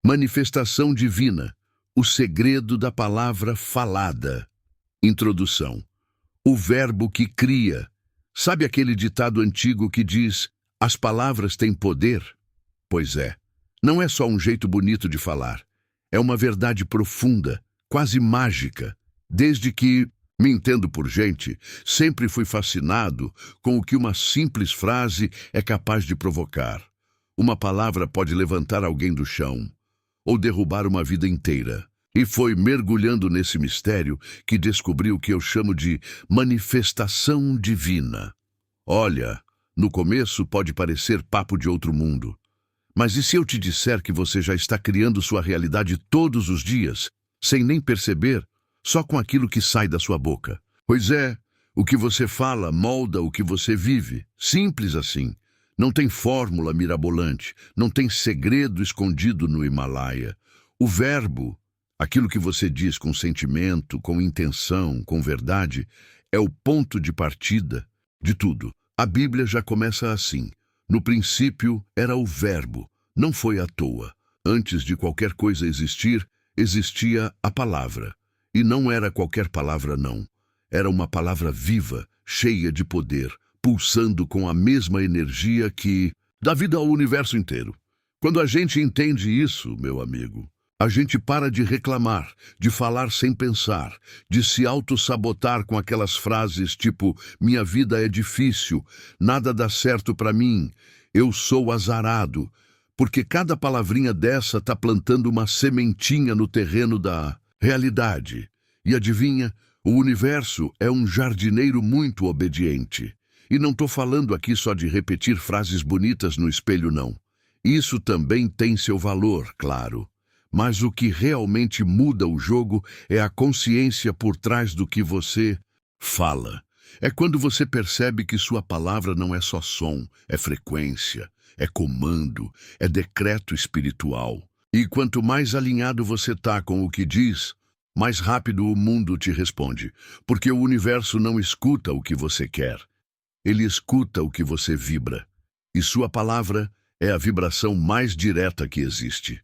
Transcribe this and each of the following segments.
Manifestação divina, o segredo da palavra falada. Introdução. O verbo que cria. Sabe aquele ditado antigo que diz: as palavras têm poder? Pois é. Não é só um jeito bonito de falar. É uma verdade profunda, quase mágica. Desde que me entendo por gente, sempre fui fascinado com o que uma simples frase é capaz de provocar. Uma palavra pode levantar alguém do chão ou derrubar uma vida inteira. E foi mergulhando nesse mistério que descobri o que eu chamo de manifestação divina. Olha, no começo pode parecer papo de outro mundo. Mas e se eu te disser que você já está criando sua realidade todos os dias, sem nem perceber, só com aquilo que sai da sua boca? Pois é, o que você fala molda o que você vive. Simples assim. Não tem fórmula mirabolante, não tem segredo escondido no Himalaia. O verbo, aquilo que você diz com sentimento, com intenção, com verdade, é o ponto de partida de tudo. A Bíblia já começa assim. No princípio era o verbo, não foi à toa. Antes de qualquer coisa existir, existia a palavra. E não era qualquer palavra, não. Era uma palavra viva, cheia de poder, pulsando com a mesma energia que dá vida ao universo inteiro. Quando a gente entende isso, meu amigo, a gente para de reclamar, de falar sem pensar, de se auto-sabotar com aquelas frases tipo: minha vida é difícil, nada dá certo para mim, eu sou azarado. Porque cada palavrinha dessa tá plantando uma sementinha no terreno da realidade. E adivinha, o universo é um jardineiro muito obediente. E não tô falando aqui só de repetir frases bonitas no espelho, não. Isso também tem seu valor, claro. Mas o que realmente muda o jogo é a consciência por trás do que você fala. É quando você percebe que sua palavra não é só som, é frequência, é comando, é decreto espiritual. E quanto mais alinhado você tá com o que diz, mais rápido o mundo te responde. Porque o universo não escuta o que você quer. Ele escuta o que você vibra. E sua palavra é a vibração mais direta que existe.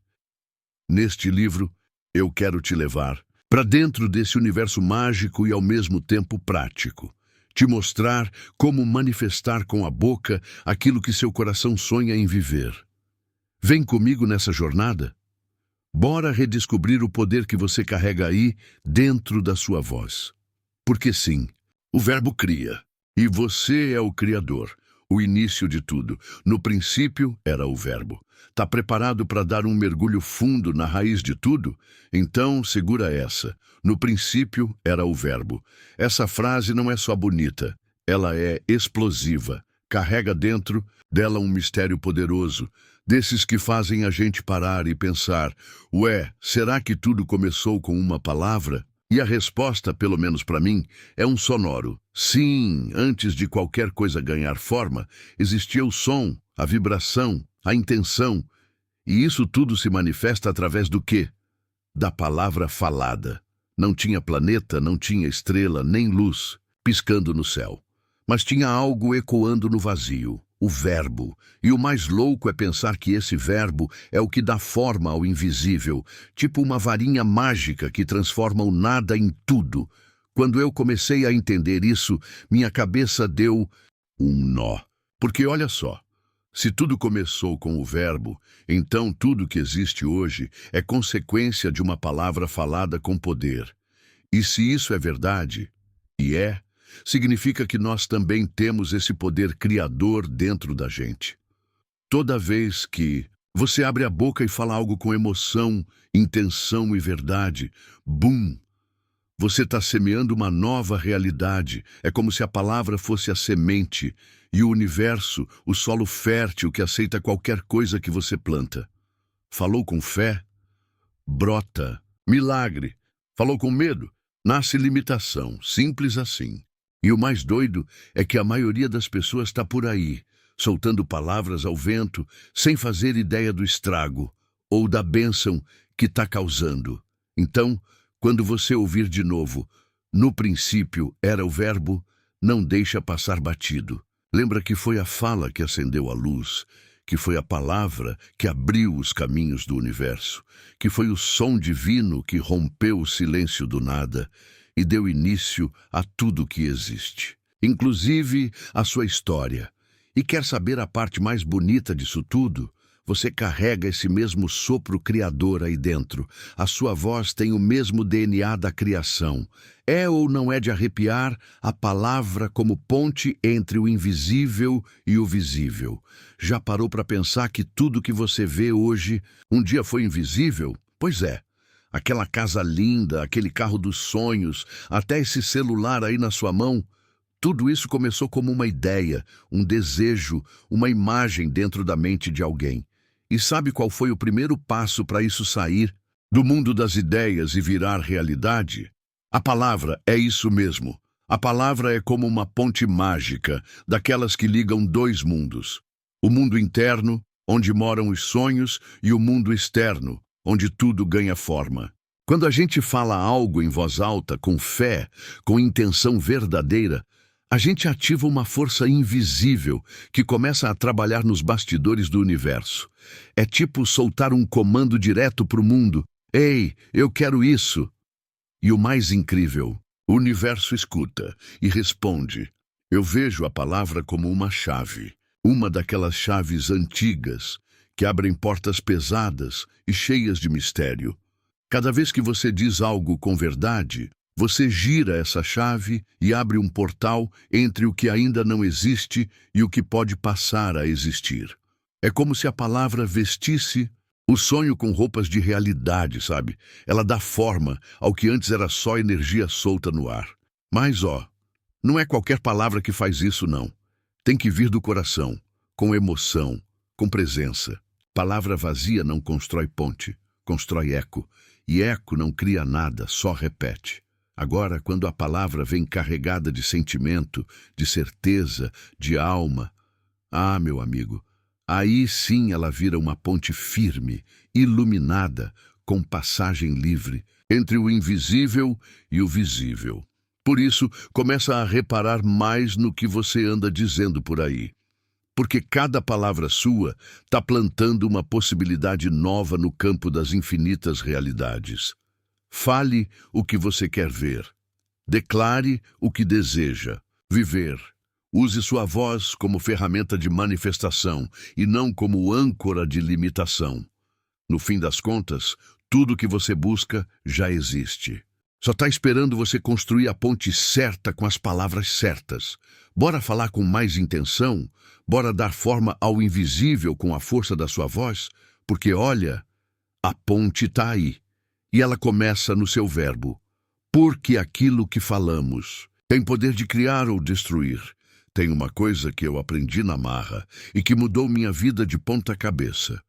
Neste livro, eu quero te levar para dentro desse universo mágico e ao mesmo tempo prático. Te mostrar como manifestar com a boca aquilo que seu coração sonha em viver. Vem comigo nessa jornada? Bora redescobrir o poder que você carrega aí dentro da sua voz. Porque sim, o verbo cria. E você é o Criador, o início de tudo. No princípio era o verbo. Tá preparado para dar um mergulho fundo na raiz de tudo? Então segura essa. No princípio era o verbo. Essa frase não é só bonita, ela é explosiva. Carrega dentro dela um mistério poderoso, desses que fazem a gente parar e pensar: ué, será que tudo começou com uma palavra? E a resposta, pelo menos para mim, é um sonoro. Sim, antes de qualquer coisa ganhar forma, existia o som, a vibração, a intenção. E isso tudo se manifesta através do quê? Da palavra falada. Não tinha planeta, não tinha estrela, nem luz piscando no céu. Mas tinha algo ecoando no vazio, o verbo. E o mais louco é pensar que esse verbo é o que dá forma ao invisível, tipo uma varinha mágica que transforma o nada em tudo. Quando eu comecei a entender isso, minha cabeça deu um nó. Porque olha só, se tudo começou com o verbo, então tudo que existe hoje é consequência de uma palavra falada com poder. E se isso é verdade, e é, significa que nós também temos esse poder criador dentro da gente. Toda vez que você abre a boca e fala algo com emoção, intenção e verdade, bum! Você está semeando uma nova realidade. É como se a palavra fosse a semente e o universo, o solo fértil que aceita qualquer coisa que você planta. Falou com fé? Brota. Milagre. Falou com medo? Nasce limitação. Simples assim. E o mais doido é que a maioria das pessoas está por aí, soltando palavras ao vento, sem fazer ideia do estrago ou da bênção que está causando. Então, quando você ouvir de novo, no princípio era o verbo, não deixa passar batido. Lembra que foi a fala que acendeu a luz, que foi a palavra que abriu os caminhos do universo, que foi o som divino que rompeu o silêncio do nada e deu início a tudo que existe, inclusive a sua história. E quer saber a parte mais bonita disso tudo? Você carrega esse mesmo sopro criador aí dentro. A sua voz tem o mesmo DNA da criação. É ou não é de arrepiar a palavra como ponte entre o invisível e o visível? Já parou para pensar que tudo que você vê hoje um dia foi invisível? Pois é. Aquela casa linda, aquele carro dos sonhos, até esse celular aí na sua mão, tudo isso começou como uma ideia, um desejo, uma imagem dentro da mente de alguém. E sabe qual foi o primeiro passo para isso sair do mundo das ideias e virar realidade? A palavra é isso mesmo. A palavra é como uma ponte mágica, daquelas que ligam dois mundos. O mundo interno, onde moram os sonhos, e o mundo externo, onde tudo ganha forma. Quando a gente fala algo em voz alta, com fé, com intenção verdadeira, a gente ativa uma força invisível que começa a trabalhar nos bastidores do universo. É tipo soltar um comando direto para o mundo. Ei, eu quero isso. E o mais incrível, o universo escuta e responde. Eu vejo a palavra como uma chave, uma daquelas chaves antigas que abrem portas pesadas e cheias de mistério. Cada vez que você diz algo com verdade, você gira essa chave e abre um portal entre o que ainda não existe e o que pode passar a existir. É como se a palavra vestisse o sonho com roupas de realidade, sabe? Ela dá forma ao que antes era só energia solta no ar. Mas, não é qualquer palavra que faz isso, não. Tem que vir do coração, com emoção, com presença. Palavra vazia não constrói ponte, constrói eco. E eco não cria nada, só repete. Agora, quando a palavra vem carregada de sentimento, de certeza, de alma, meu amigo, aí sim ela vira uma ponte firme, iluminada, com passagem livre, entre o invisível e o visível. Por isso, começa a reparar mais no que você anda dizendo por aí. Porque cada palavra sua está plantando uma possibilidade nova no campo das infinitas realidades. Fale o que você quer ver. Declare o que deseja viver. Use sua voz como ferramenta de manifestação e não como âncora de limitação. No fim das contas, tudo que você busca já existe. Só está esperando você construir a ponte certa com as palavras certas. Bora falar com mais intenção? Bora dar forma ao invisível com a força da sua voz? Porque olha, a ponte está aí. E ela começa no seu verbo. Porque aquilo que falamos tem poder de criar ou destruir. Tem uma coisa que eu aprendi na marra e que mudou minha vida de ponta cabeça.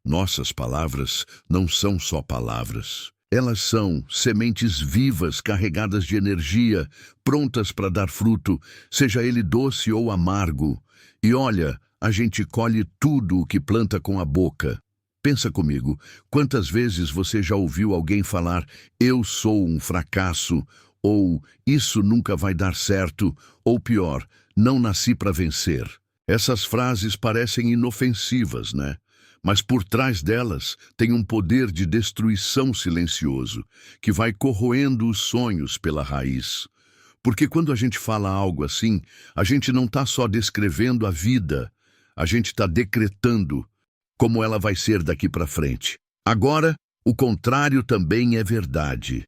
Nossas palavras não são só palavras. Elas são sementes vivas carregadas de energia, prontas para dar fruto, seja ele doce ou amargo. E olha, a gente colhe tudo o que planta com a boca. Pensa comigo, quantas vezes você já ouviu alguém falar "eu sou um fracasso", ou "isso nunca vai dar certo", ou pior, "não nasci para vencer"? Essas frases parecem inofensivas, né? Mas por trás delas tem um poder de destruição silencioso, que vai corroendo os sonhos pela raiz. Porque quando a gente fala algo assim, a gente não está só descrevendo a vida, a gente está decretando como ela vai ser daqui para frente. Agora, o contrário também é verdade.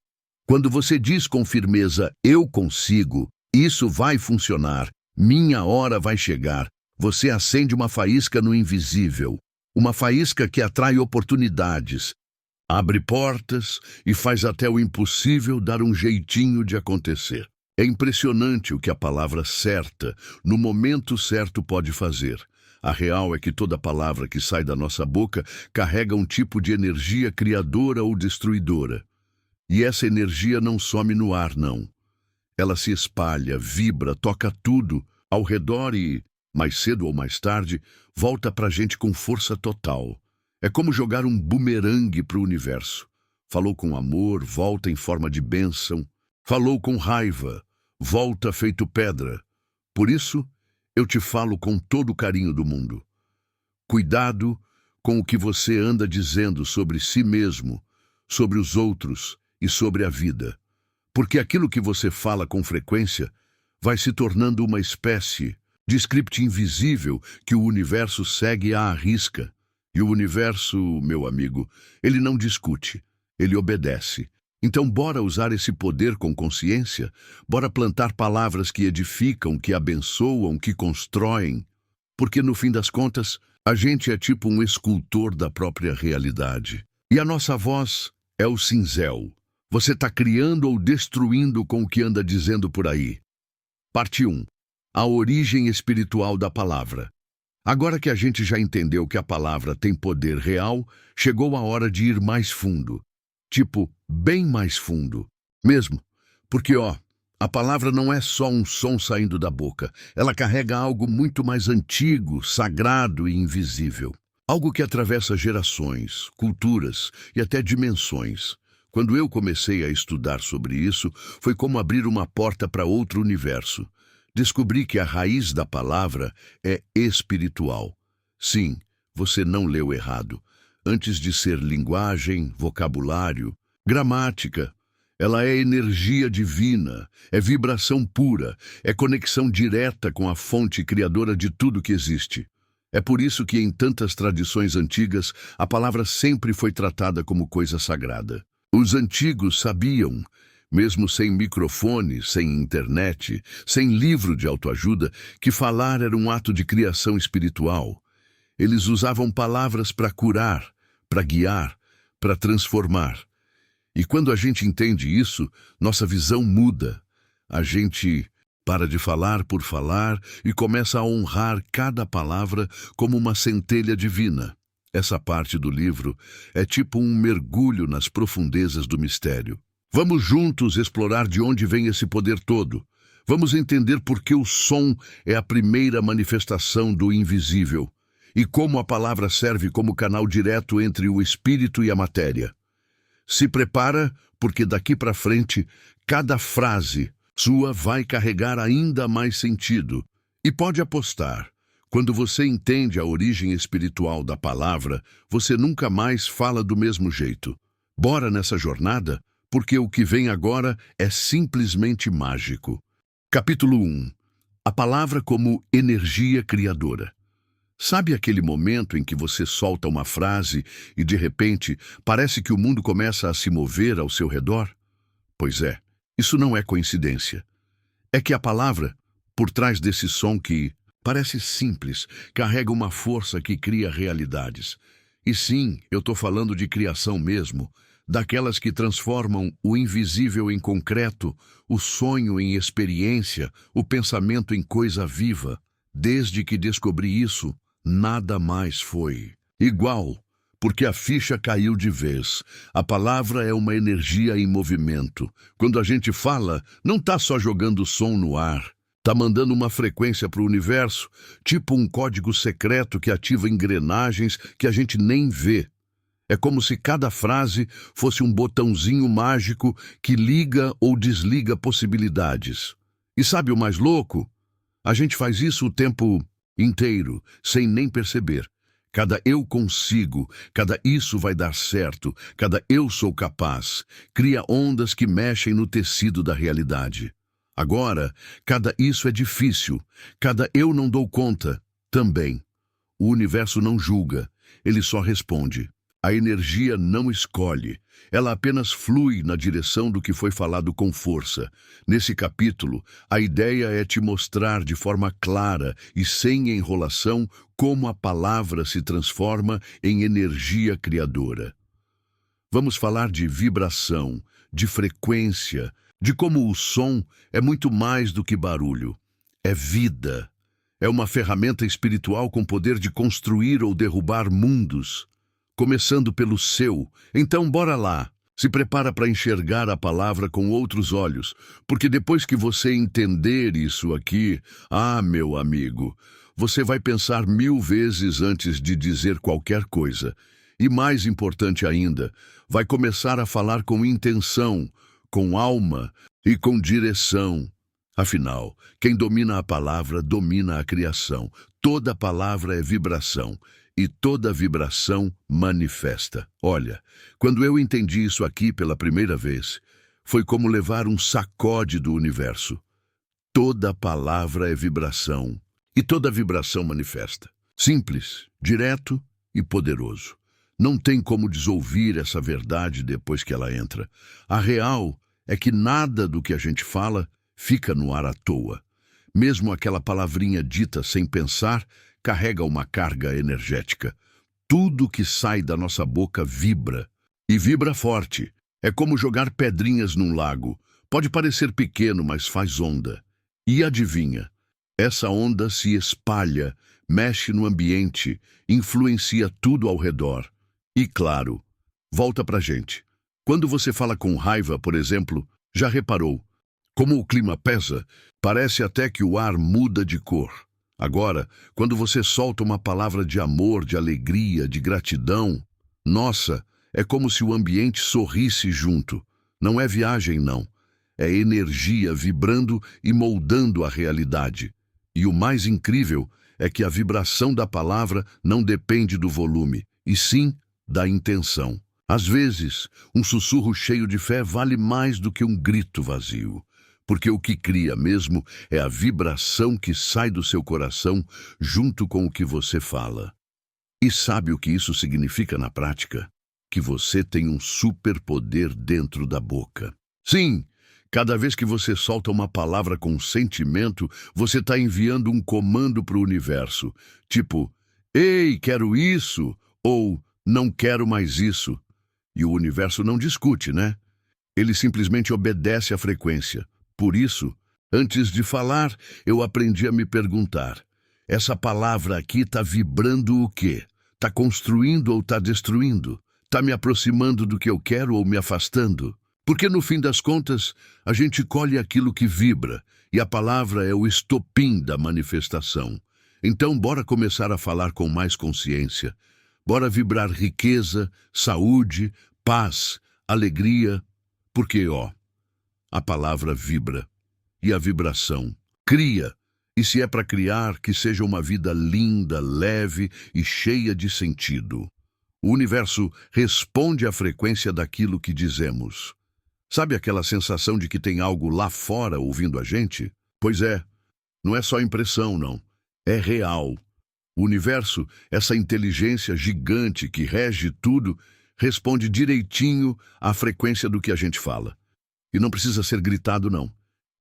Quando você diz com firmeza, "eu consigo", "isso vai funcionar", "minha hora vai chegar", você acende uma faísca no invisível. Uma faísca que atrai oportunidades, abre portas e faz até o impossível dar um jeitinho de acontecer. É impressionante o que a palavra certa, no momento certo, pode fazer. A real é que toda palavra que sai da nossa boca carrega um tipo de energia criadora ou destruidora. E essa energia não some no ar, não. Ela se espalha, vibra, toca tudo ao redor e, mais cedo ou mais tarde, volta pra gente com força total. É como jogar um bumerangue pro universo. Falou com amor, volta em forma de bênção. Falou com raiva, volta feito pedra. Por isso, eu te falo com todo o carinho do mundo. Cuidado com o que você anda dizendo sobre si mesmo, sobre os outros e sobre a vida. Porque aquilo que você fala com frequência vai se tornando uma espécie de script invisível que o universo segue à risca. E o universo, meu amigo, ele não discute, ele obedece. Então, bora usar esse poder com consciência? Bora plantar palavras que edificam, que abençoam, que constroem? Porque, no fim das contas, a gente é tipo um escultor da própria realidade. E a nossa voz é o cinzel. Você está criando ou destruindo com o que anda dizendo por aí. Parte 1. A origem espiritual da palavra. Agora que a gente já entendeu que a palavra tem poder real, chegou a hora de ir mais fundo. Tipo, bem mais fundo. Mesmo. Porque, a palavra não é só um som saindo da boca. Ela carrega algo muito mais antigo, sagrado e invisível. Algo que atravessa gerações, culturas e até dimensões. Quando eu comecei a estudar sobre isso, foi como abrir uma porta para outro universo. Descobri que a raiz da palavra é espiritual. Sim, você não leu errado. Antes de ser linguagem, vocabulário, gramática, ela é energia divina, é vibração pura, é conexão direta com a fonte criadora de tudo que existe. É por isso que em tantas tradições antigas, a palavra sempre foi tratada como coisa sagrada. Os antigos sabiam, mesmo sem microfone, sem internet, sem livro de autoajuda, que falar era um ato de criação espiritual. Eles usavam palavras para curar, para guiar, para transformar. E quando a gente entende isso, nossa visão muda. A gente para de falar por falar e começa a honrar cada palavra como uma centelha divina. Essa parte do livro é tipo um mergulho nas profundezas do mistério. Vamos juntos explorar de onde vem esse poder todo. Vamos entender por que o som é a primeira manifestação do invisível e como a palavra serve como canal direto entre o espírito e a matéria. Se prepara, porque daqui para frente, cada frase sua vai carregar ainda mais sentido. E pode apostar. Quando você entende a origem espiritual da palavra, você nunca mais fala do mesmo jeito. Bora nessa jornada, porque o que vem agora é simplesmente mágico. Capítulo 1. A palavra como energia criadora. Sabe aquele momento em que você solta uma frase e, de repente, parece que o mundo começa a se mover ao seu redor? Pois é, isso não é coincidência. É que a palavra, por trás desse som que parece simples, carrega uma força que cria realidades. E sim, eu estou falando de criação mesmo, daquelas que transformam o invisível em concreto, o sonho em experiência, o pensamento em coisa viva. Desde que descobri isso, nada mais foi igual, porque a ficha caiu de vez. A palavra é uma energia em movimento. Quando a gente fala, não está só jogando som no ar. Está mandando uma frequência para o universo, tipo um código secreto que ativa engrenagens que a gente nem vê. É como se cada frase fosse um botãozinho mágico que liga ou desliga possibilidades. E sabe o mais louco? A gente faz isso o tempo inteiro, sem nem perceber. Cada eu consigo, cada isso vai dar certo, cada eu sou capaz, cria ondas que mexem no tecido da realidade. Agora, cada isso é difícil, cada eu não dou conta, também. O universo não julga, ele só responde. A energia não escolhe, ela apenas flui na direção do que foi falado com força. Nesse capítulo, a ideia é te mostrar de forma clara e sem enrolação como a palavra se transforma em energia criadora. Vamos falar de vibração, de frequência, de como o som é muito mais do que barulho. É vida. É uma ferramenta espiritual com poder de construir ou derrubar mundos. Começando pelo seu. Então bora lá. Se prepara para enxergar a palavra com outros olhos, porque depois que você entender isso aqui, meu amigo, você vai pensar 1000 vezes antes de dizer qualquer coisa. E mais importante ainda, vai começar a falar com intenção, com alma e com direção. Afinal, quem domina a palavra domina a criação. Toda palavra é vibração. e toda vibração manifesta. Olha, quando eu entendi isso aqui pela primeira vez, foi como levar um sacode do universo. Toda palavra é vibração, e toda vibração manifesta. Simples, direto e poderoso. Não tem como desouvir essa verdade depois que ela entra. A real é que nada do que a gente fala fica no ar à toa. Mesmo aquela palavrinha dita sem pensar carrega uma carga energética. Tudo que sai da nossa boca vibra, e vibra forte. É como jogar pedrinhas num lago. Pode parecer pequeno, mas faz onda. E adivinha, essa onda se espalha, mexe no ambiente, influencia tudo ao redor. E claro, volta pra gente. Quando você fala com raiva, por exemplo, já reparou? Como o clima pesa, parece até que o ar muda de cor. Agora, quando você solta uma palavra de amor, de alegria, de gratidão, nossa, é como se o ambiente sorrisse junto. Não é viagem, não. É energia vibrando e moldando a realidade. E o mais incrível é que a vibração da palavra não depende do volume, e sim da intenção. Às vezes, um sussurro cheio de fé vale mais do que um grito vazio, porque o que cria mesmo é a vibração que sai do seu coração junto com o que você fala. E sabe o que isso significa na prática? Que você tem um superpoder dentro da boca. Sim! Cada vez que você solta uma palavra com sentimento, você está enviando um comando para o universo. Tipo, ei, quero isso, ou não quero mais isso. E o universo não discute, né? Ele simplesmente obedece à frequência. Por isso, antes de falar, eu aprendi a me perguntar, essa palavra aqui está vibrando o quê? Está construindo ou está destruindo? Está me aproximando do que eu quero ou me afastando? Porque no fim das contas, a gente colhe aquilo que vibra, e a palavra é o estopim da manifestação. Então, bora começar a falar com mais consciência. Bora vibrar riqueza, saúde, paz, alegria. Porque, a palavra vibra, e a vibração cria. E se é para criar, que seja uma vida linda, leve e cheia de sentido. O universo responde à frequência daquilo que dizemos. Sabe aquela sensação de que tem algo lá fora ouvindo a gente? Pois é, não é só impressão, não. É real. O universo, essa inteligência gigante que rege tudo, responde direitinho à frequência do que a gente fala. E não precisa ser gritado, não.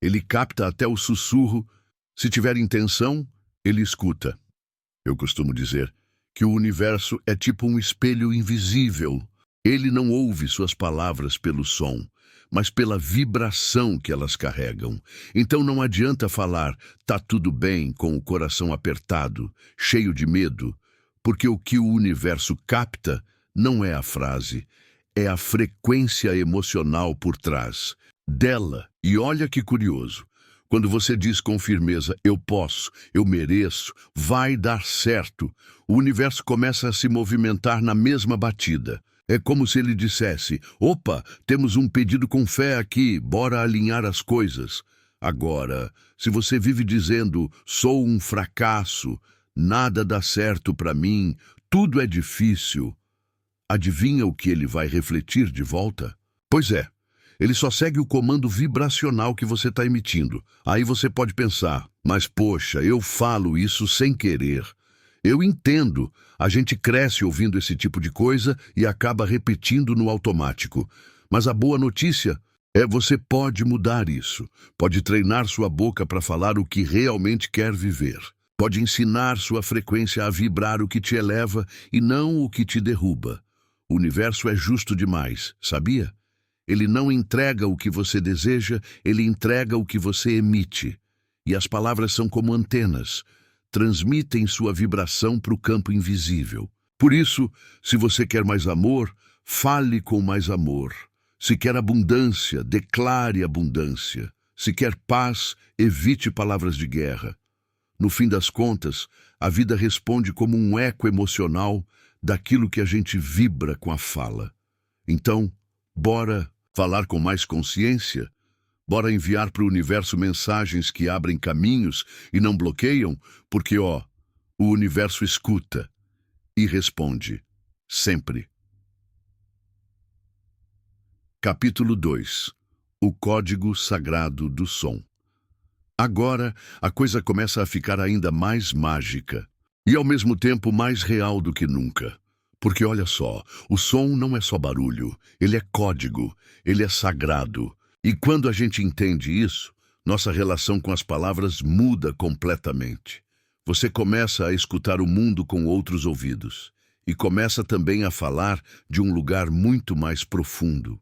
Ele capta até o sussurro. Se tiver intenção, ele escuta. Eu costumo dizer que o universo é tipo um espelho invisível. Ele não ouve suas palavras pelo som, mas pela vibração que elas carregam. Então não adianta falar, tá tudo bem, com o coração apertado, cheio de medo, porque o que o universo capta não é a frase, é a frequência emocional por trás dela. E olha que curioso, quando você diz com firmeza, eu posso, eu mereço, vai dar certo, o universo começa a se movimentar na mesma batida. É como se ele dissesse, opa, temos um pedido com fé aqui, bora alinhar as coisas. Agora, se você vive dizendo, sou um fracasso, nada dá certo para mim, tudo é difícil, adivinha o que ele vai refletir de volta? Pois é, ele só segue o comando vibracional que você está emitindo. Aí você pode pensar, mas poxa, eu falo isso sem querer. Eu entendo, a gente cresce ouvindo esse tipo de coisa e acaba repetindo no automático. Mas a boa notícia é você pode mudar isso. Pode treinar sua boca para falar o que realmente quer viver. Pode ensinar sua frequência a vibrar o que te eleva e não o que te derruba. O universo é justo demais, sabia? Ele não entrega o que você deseja, ele entrega o que você emite. E as palavras são como antenas. Transmitem sua vibração para o campo invisível. Por isso, se você quer mais amor, fale com mais amor. Se quer abundância, declare abundância. Se quer paz, evite palavras de guerra. No fim das contas, a vida responde como um eco emocional daquilo que a gente vibra com a fala. Então, bora falar com mais consciência? Bora enviar para o universo mensagens que abrem caminhos e não bloqueiam, porque, o universo escuta. e responde, sempre. Capítulo 2. O Código Sagrado do Som. Agora, a coisa começa a ficar ainda mais mágica e, ao mesmo tempo, mais real do que nunca. Porque, olha só, o som não é só barulho, ele é código, ele é sagrado. E quando a gente entende isso, nossa relação com as palavras muda completamente. Você começa a escutar o mundo com outros ouvidos e começa também a falar de um lugar muito mais profundo.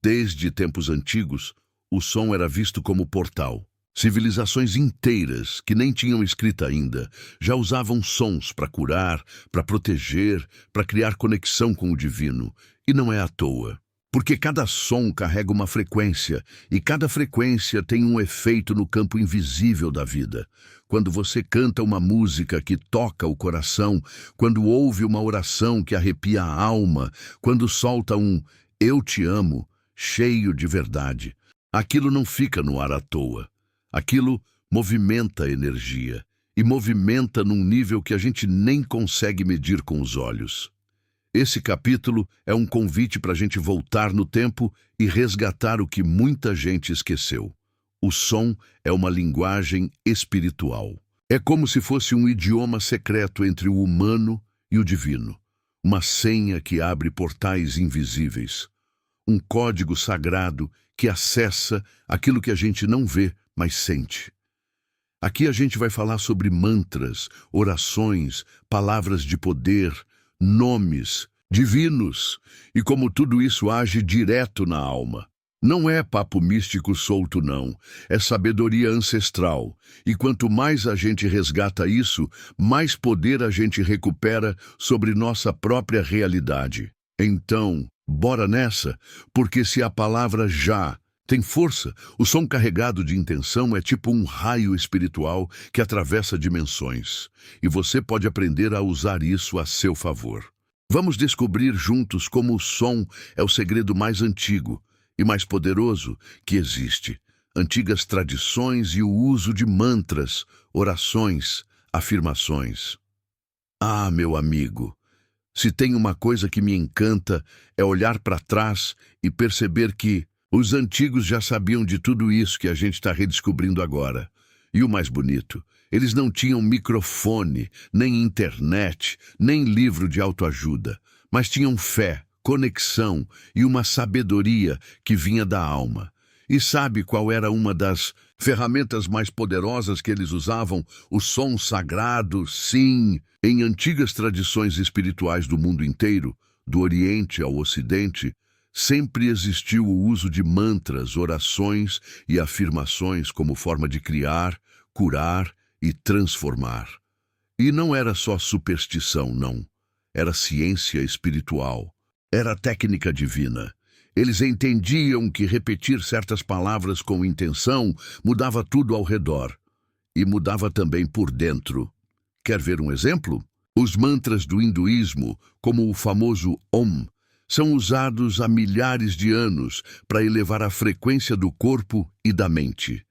Desde tempos antigos, o som era visto como portal. Civilizações inteiras, que nem tinham escrita ainda, já usavam sons para curar, para proteger, para criar conexão com o divino. E não é à toa. Porque cada som carrega uma frequência, e cada frequência tem um efeito no campo invisível da vida. Quando você canta uma música que toca o coração, quando ouve uma oração que arrepia a alma, quando solta um "eu te amo", cheio de verdade, aquilo não fica no ar à toa. Aquilo movimenta a energia, e movimenta num nível que a gente nem consegue medir com os olhos. Esse capítulo é um convite para a gente voltar no tempo e resgatar o que muita gente esqueceu. O som é uma linguagem espiritual. É como se fosse um idioma secreto entre o humano e o divino. Uma senha que abre portais invisíveis. Um código sagrado que acessa aquilo que a gente não vê, mas sente. Aqui a gente vai falar sobre mantras, orações, palavras de poder, nomes divinos e como tudo isso age direto na alma. Não é papo místico solto, não. É sabedoria ancestral. E quanto mais a gente resgata isso, mais poder a gente recupera sobre nossa própria realidade. Então, bora nessa, porque se a palavra já tem força, o som carregado de intenção é tipo um raio espiritual que atravessa dimensões. E você pode aprender a usar isso a seu favor. Vamos descobrir juntos como o som é o segredo mais antigo e mais poderoso que existe. Antigas tradições e o uso de mantras, orações, afirmações. Ah, meu amigo, se tem uma coisa que me encanta é olhar para trás e perceber que os antigos já sabiam de tudo isso que a gente está redescobrindo agora. E o mais bonito, eles não tinham microfone, nem internet, nem livro de autoajuda, mas tinham fé, conexão e uma sabedoria que vinha da alma. E sabe qual era uma das ferramentas mais poderosas que eles usavam? O som sagrado, sim. Em antigas tradições espirituais do mundo inteiro, do Oriente ao Ocidente, sempre existiu o uso de mantras, orações e afirmações como forma de criar, curar e transformar. E não era só superstição, não. Era ciência espiritual. Era técnica divina. Eles entendiam que repetir certas palavras com intenção mudava tudo ao redor. E mudava também por dentro. Quer ver um exemplo? Os mantras do hinduísmo, como o famoso Om, são usados há milhares de anos para elevar a frequência do corpo e da mente.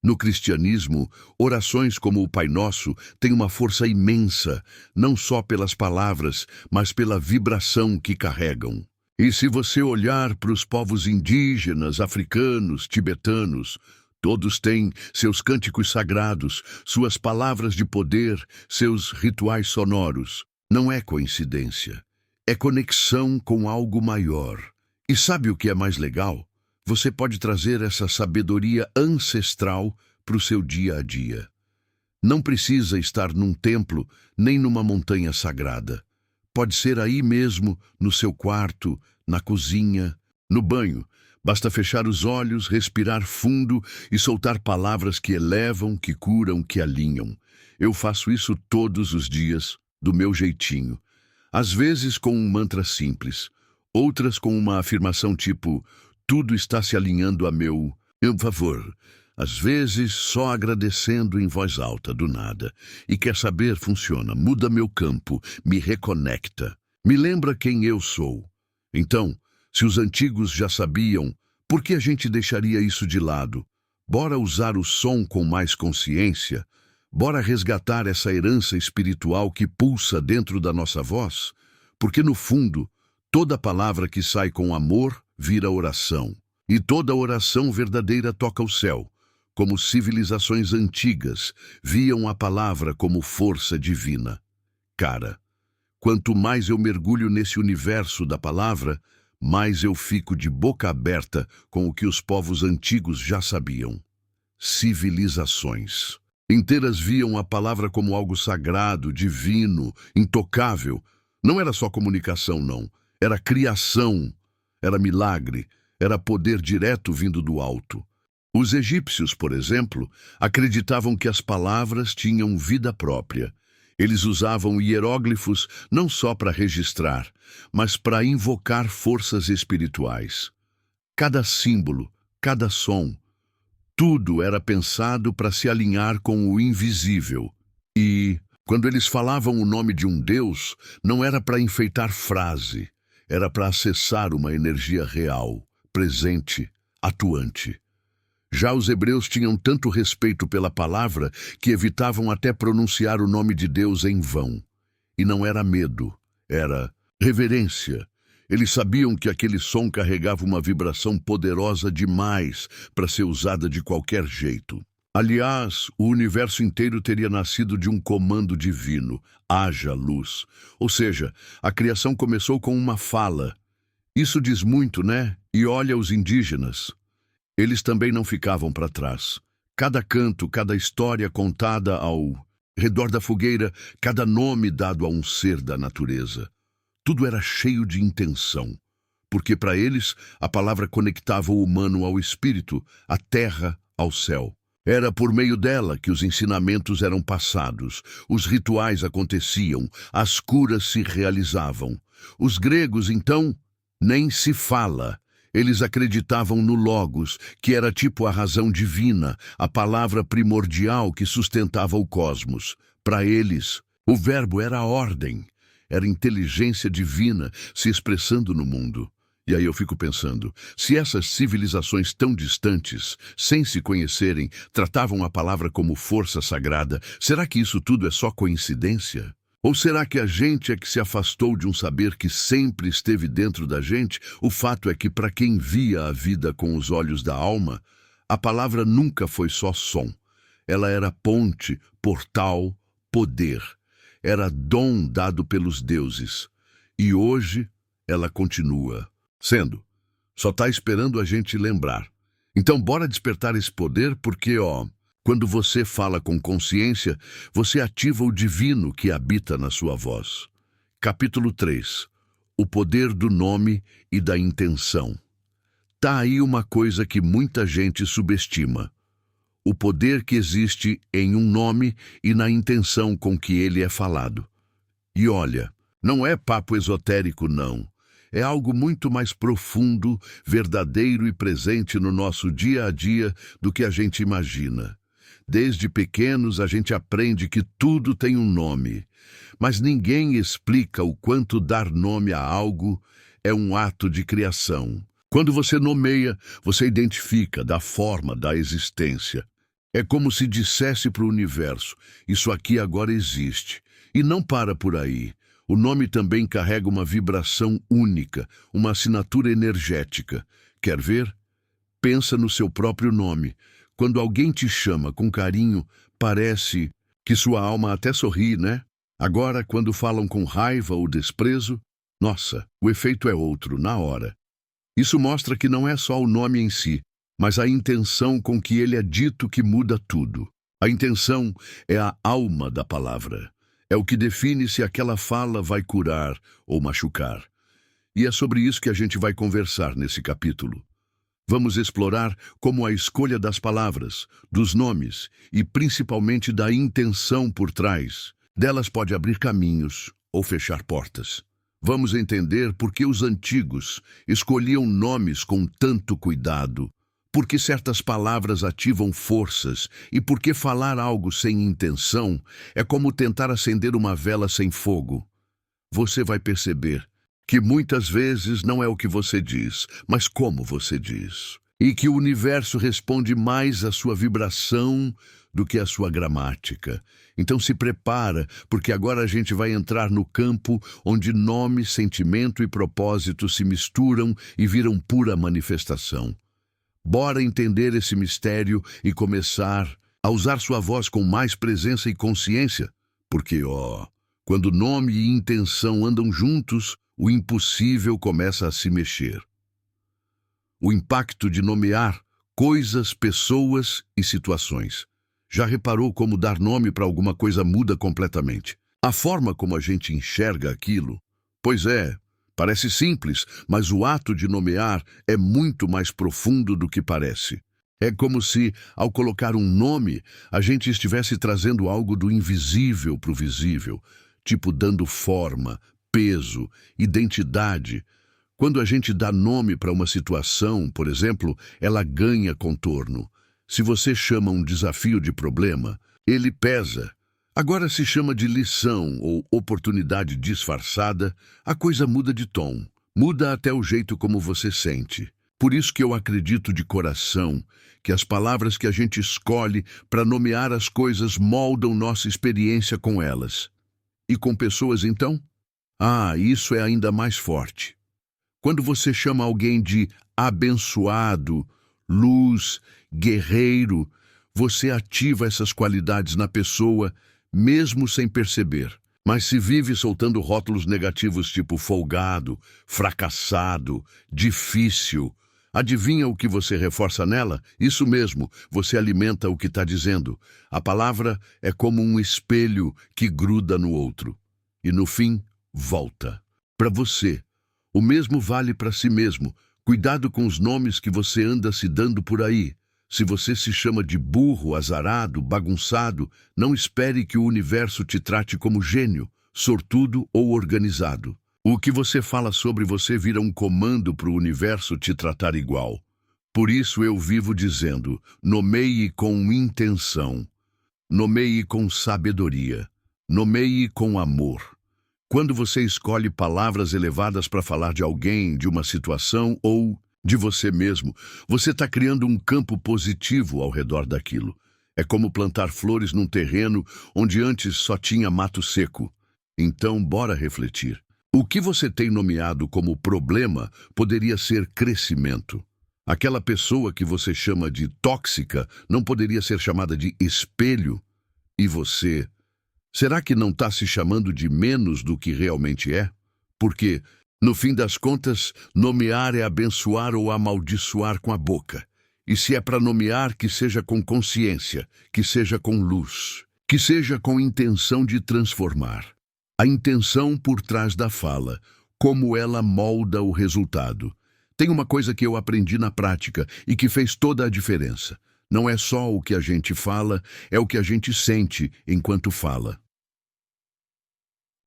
No cristianismo, orações como o Pai Nosso têm uma força imensa, não só pelas palavras, mas pela vibração que carregam. E se você olhar para os povos indígenas, africanos, tibetanos, todos têm seus cânticos sagrados, suas palavras de poder, seus rituais sonoros. Não é coincidência. É conexão com algo maior. E sabe o que é mais legal? Você pode trazer essa sabedoria ancestral para o seu dia a dia. Não precisa estar num templo nem numa montanha sagrada. Pode ser aí mesmo, no seu quarto, na cozinha, no banho. Basta fechar os olhos, respirar fundo e soltar palavras que elevam, que curam, que alinham. Eu faço isso todos os dias, do meu jeitinho. Às vezes com um mantra simples, outras com uma afirmação tipo tudo está se alinhando a meu favor. Às vezes só agradecendo em voz alta, do nada. E quer saber, funciona, muda meu campo, me reconecta, me lembra quem eu sou. Então, se os antigos já sabiam, por que a gente deixaria isso de lado? Bora usar o som com mais consciência? Bora resgatar essa herança espiritual que pulsa dentro da nossa voz? Porque, no fundo, toda palavra que sai com amor vira oração. E toda oração verdadeira toca o céu, como civilizações antigas viam a palavra como força divina. Cara, quanto mais eu mergulho nesse universo da palavra, mais eu fico de boca aberta com o que os povos antigos já sabiam. Civilizações inteiras viam a palavra como algo sagrado, divino, intocável. Não era só comunicação, não. Era criação, era milagre, era poder direto vindo do alto. Os egípcios, por exemplo, acreditavam que as palavras tinham vida própria. Eles usavam hieróglifos não só para registrar, mas para invocar forças espirituais. Cada símbolo, cada som, tudo era pensado para se alinhar com o invisível. E, quando eles falavam o nome de um deus, não era para enfeitar frase, era para acessar uma energia real, presente, atuante. Já os hebreus tinham tanto respeito pela palavra que evitavam até pronunciar o nome de Deus em vão. E não era medo, era reverência. Eles sabiam que aquele som carregava uma vibração poderosa demais para ser usada de qualquer jeito. Aliás, o universo inteiro teria nascido de um comando divino, haja luz. Ou seja, a criação começou com uma fala. Isso diz muito, né? E olha os indígenas. Eles também não ficavam para trás. Cada canto, cada história contada ao redor da fogueira, cada nome dado a um ser da natureza. Tudo era cheio de intenção, porque para eles a palavra conectava o humano ao espírito, a terra ao céu. Era por meio dela que os ensinamentos eram passados, os rituais aconteciam, as curas se realizavam. Os gregos, então, nem se fala. Eles acreditavam no Logos, que era tipo a razão divina, a palavra primordial que sustentava o cosmos. Para eles, o verbo era a ordem, era inteligência divina se expressando no mundo. E aí eu fico pensando, se essas civilizações tão distantes, sem se conhecerem, tratavam a palavra como força sagrada, será que isso tudo é só coincidência? Ou será que a gente é que se afastou de um saber que sempre esteve dentro da gente? O fato é que, para quem via a vida com os olhos da alma, a palavra nunca foi só som. Ela era ponte, portal, poder. Era dom dado pelos deuses. E hoje ela continua sendo. Só está esperando a gente lembrar. Então bora despertar esse poder porque, quando você fala com consciência, você ativa o divino que habita na sua voz. Capítulo 3. O poder do nome e da intenção. Tá aí uma coisa que muita gente subestima. O poder que existe em um nome e na intenção com que ele é falado. E olha, não é papo esotérico, não. É algo muito mais profundo, verdadeiro e presente no nosso dia a dia do que a gente imagina. Desde pequenos a gente aprende que tudo tem um nome, mas ninguém explica o quanto dar nome a algo é um ato de criação. Quando você nomeia, você identifica, dá forma, dá existência. É como se dissesse para o universo, isso aqui agora existe. E não para por aí. O nome também carrega uma vibração única, uma assinatura energética. Quer ver? Pensa no seu próprio nome. Quando alguém te chama com carinho, parece que sua alma até sorri, né? Agora, quando falam com raiva ou desprezo, nossa, o efeito é outro, na hora. Isso mostra que não é só o nome em si, mas a intenção com que ele é dito que muda tudo. A intenção é a alma da palavra. É o que define se aquela fala vai curar ou machucar. E é sobre isso que a gente vai conversar nesse capítulo. Vamos explorar como a escolha das palavras, dos nomes e principalmente da intenção por trás delas pode abrir caminhos ou fechar portas. Vamos entender por que os antigos escolhiam nomes com tanto cuidado, por que certas palavras ativam forças e por que falar algo sem intenção é como tentar acender uma vela sem fogo. Você vai perceber que muitas vezes não é o que você diz, mas como você diz. E que o universo responde mais à sua vibração do que a sua gramática. Então se prepara, porque agora a gente vai entrar no campo onde nome, sentimento e propósito se misturam e viram pura manifestação. Bora entender esse mistério e começar a usar sua voz com mais presença e consciência, porque, quando nome e intenção andam juntos, o impossível começa a se mexer. O impacto de nomear coisas, pessoas e situações. Já reparou como dar nome para alguma coisa muda completamente? A forma como a gente enxerga aquilo? Pois é, parece simples, mas o ato de nomear é muito mais profundo do que parece. É como se, ao colocar um nome, a gente estivesse trazendo algo do invisível para o visível, tipo dando forma, peso, identidade. Quando a gente dá nome para uma situação, por exemplo, ela ganha contorno. Se você chama um desafio de problema, ele pesa. Agora se chama de lição ou oportunidade disfarçada, a coisa muda de tom. Muda até o jeito como você sente. Por isso que eu acredito de coração que as palavras que a gente escolhe para nomear as coisas moldam nossa experiência com elas. E com pessoas, então? Isso é ainda mais forte. Quando você chama alguém de abençoado, luz, guerreiro, você ativa essas qualidades na pessoa, mesmo sem perceber. Mas se vive soltando rótulos negativos tipo folgado, fracassado, difícil, adivinha o que você reforça nela? Isso mesmo, você alimenta o que está dizendo. A palavra é como um espelho que gruda no outro. E no fim, volta. Para você. O mesmo vale para si mesmo. Cuidado com os nomes que você anda se dando por aí. Se você se chama de burro, azarado, bagunçado, não espere que o universo te trate como gênio, sortudo ou organizado. O que você fala sobre você vira um comando para o universo te tratar igual. Por isso eu vivo dizendo, nomeie com intenção, nomeie com sabedoria, nomeie com amor. Quando você escolhe palavras elevadas para falar de alguém, de uma situação ou de você mesmo, você está criando um campo positivo ao redor daquilo. É como plantar flores num terreno onde antes só tinha mato seco. Então, bora refletir. O que você tem nomeado como problema poderia ser crescimento. Aquela pessoa que você chama de tóxica não poderia ser chamada de espelho. E você? Será que não está se chamando de menos do que realmente é? Porque, no fim das contas, nomear é abençoar ou amaldiçoar com a boca. E se é para nomear, que seja com consciência, que seja com luz, que seja com intenção de transformar. A intenção por trás da fala, como ela molda o resultado. Tem uma coisa que eu aprendi na prática e que fez toda a diferença. Não é só o que a gente fala, é o que a gente sente enquanto fala.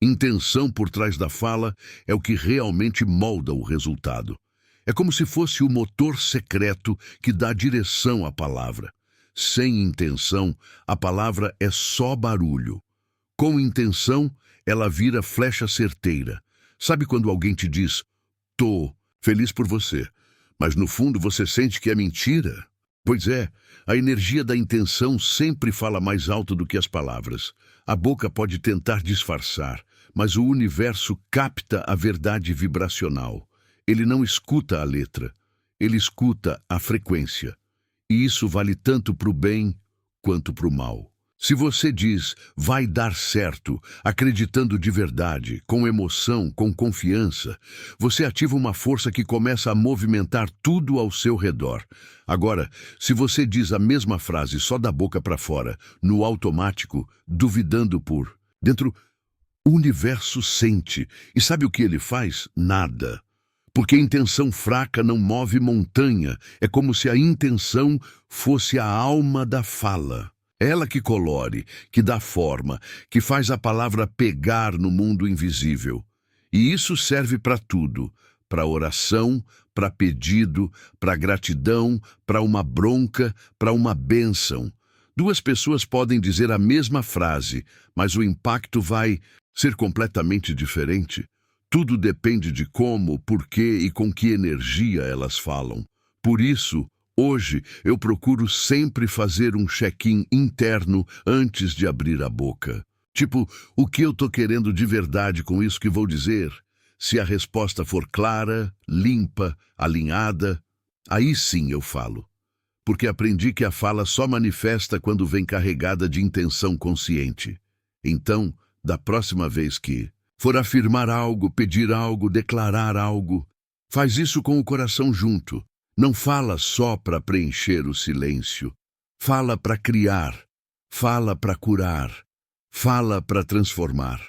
Intenção por trás da fala é o que realmente molda o resultado. É como se fosse o motor secreto que dá direção à palavra. Sem intenção, a palavra é só barulho. Com intenção, ela vira flecha certeira. Sabe quando alguém te diz, tô feliz por você, mas no fundo você sente que é mentira? Pois é, a energia da intenção sempre fala mais alto do que as palavras. A boca pode tentar disfarçar, mas o universo capta a verdade vibracional. Ele não escuta a letra, ele escuta a frequência. E isso vale tanto para o bem quanto para o mal. Se você diz, vai dar certo, acreditando de verdade, com emoção, com confiança, você ativa uma força que começa a movimentar tudo ao seu redor. Agora, se você diz a mesma frase só da boca para fora, no automático, duvidando por dentro, o universo sente. E sabe o que ele faz? Nada. Porque intenção fraca não move montanha. É como se a intenção fosse a alma da fala. Ela que colore, que dá forma, que faz a palavra pegar no mundo invisível. E isso serve para tudo, para oração, para pedido, para gratidão, para uma bronca, para uma bênção. Duas pessoas podem dizer a mesma frase, mas o impacto vai ser completamente diferente. Tudo depende de como, por quê e com que energia elas falam. Por isso, Hoje, eu procuro sempre fazer um check-in interno antes de abrir a boca. Tipo, o que eu tô querendo de verdade com isso que vou dizer? Se a resposta for clara, limpa, alinhada, aí sim eu falo. Porque aprendi que a fala só manifesta quando vem carregada de intenção consciente. Então, da próxima vez que for afirmar algo, pedir algo, declarar algo, faz isso com o coração junto. Não fala só para preencher o silêncio. Fala para criar. Fala para curar. Fala para transformar.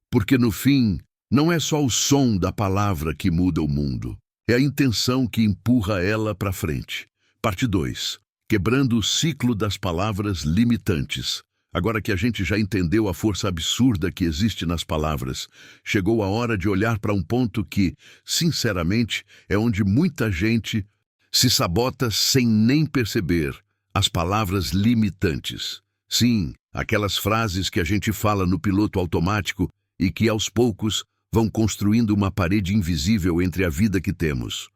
Porque no fim, não é só o som da palavra que muda o mundo. É a intenção que empurra ela para frente. Parte 2. Quebrando o ciclo das palavras limitantes. Agora que a gente já entendeu a força absurda que existe nas palavras, chegou a hora de olhar para um ponto que, sinceramente, é onde muita gente se sabota sem nem perceber: as palavras limitantes. Sim, aquelas frases que a gente fala no piloto automático e que, aos poucos, vão construindo uma parede invisível entre a vida que temos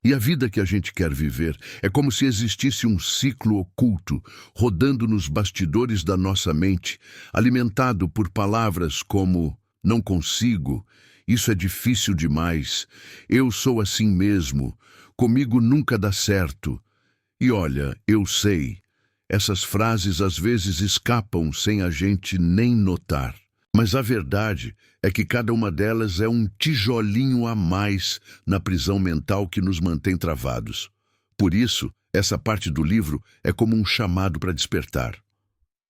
e a vida que a gente quer viver. É como se existisse um ciclo oculto, rodando nos bastidores da nossa mente, alimentado por palavras como não consigo, isso é difícil demais, eu sou assim mesmo, comigo nunca dá certo. E olha, eu sei, essas frases às vezes escapam sem a gente nem notar. Mas a verdade é que cada uma delas é um tijolinho a mais na prisão mental que nos mantém travados. Por isso, essa parte do livro é como um chamado para despertar.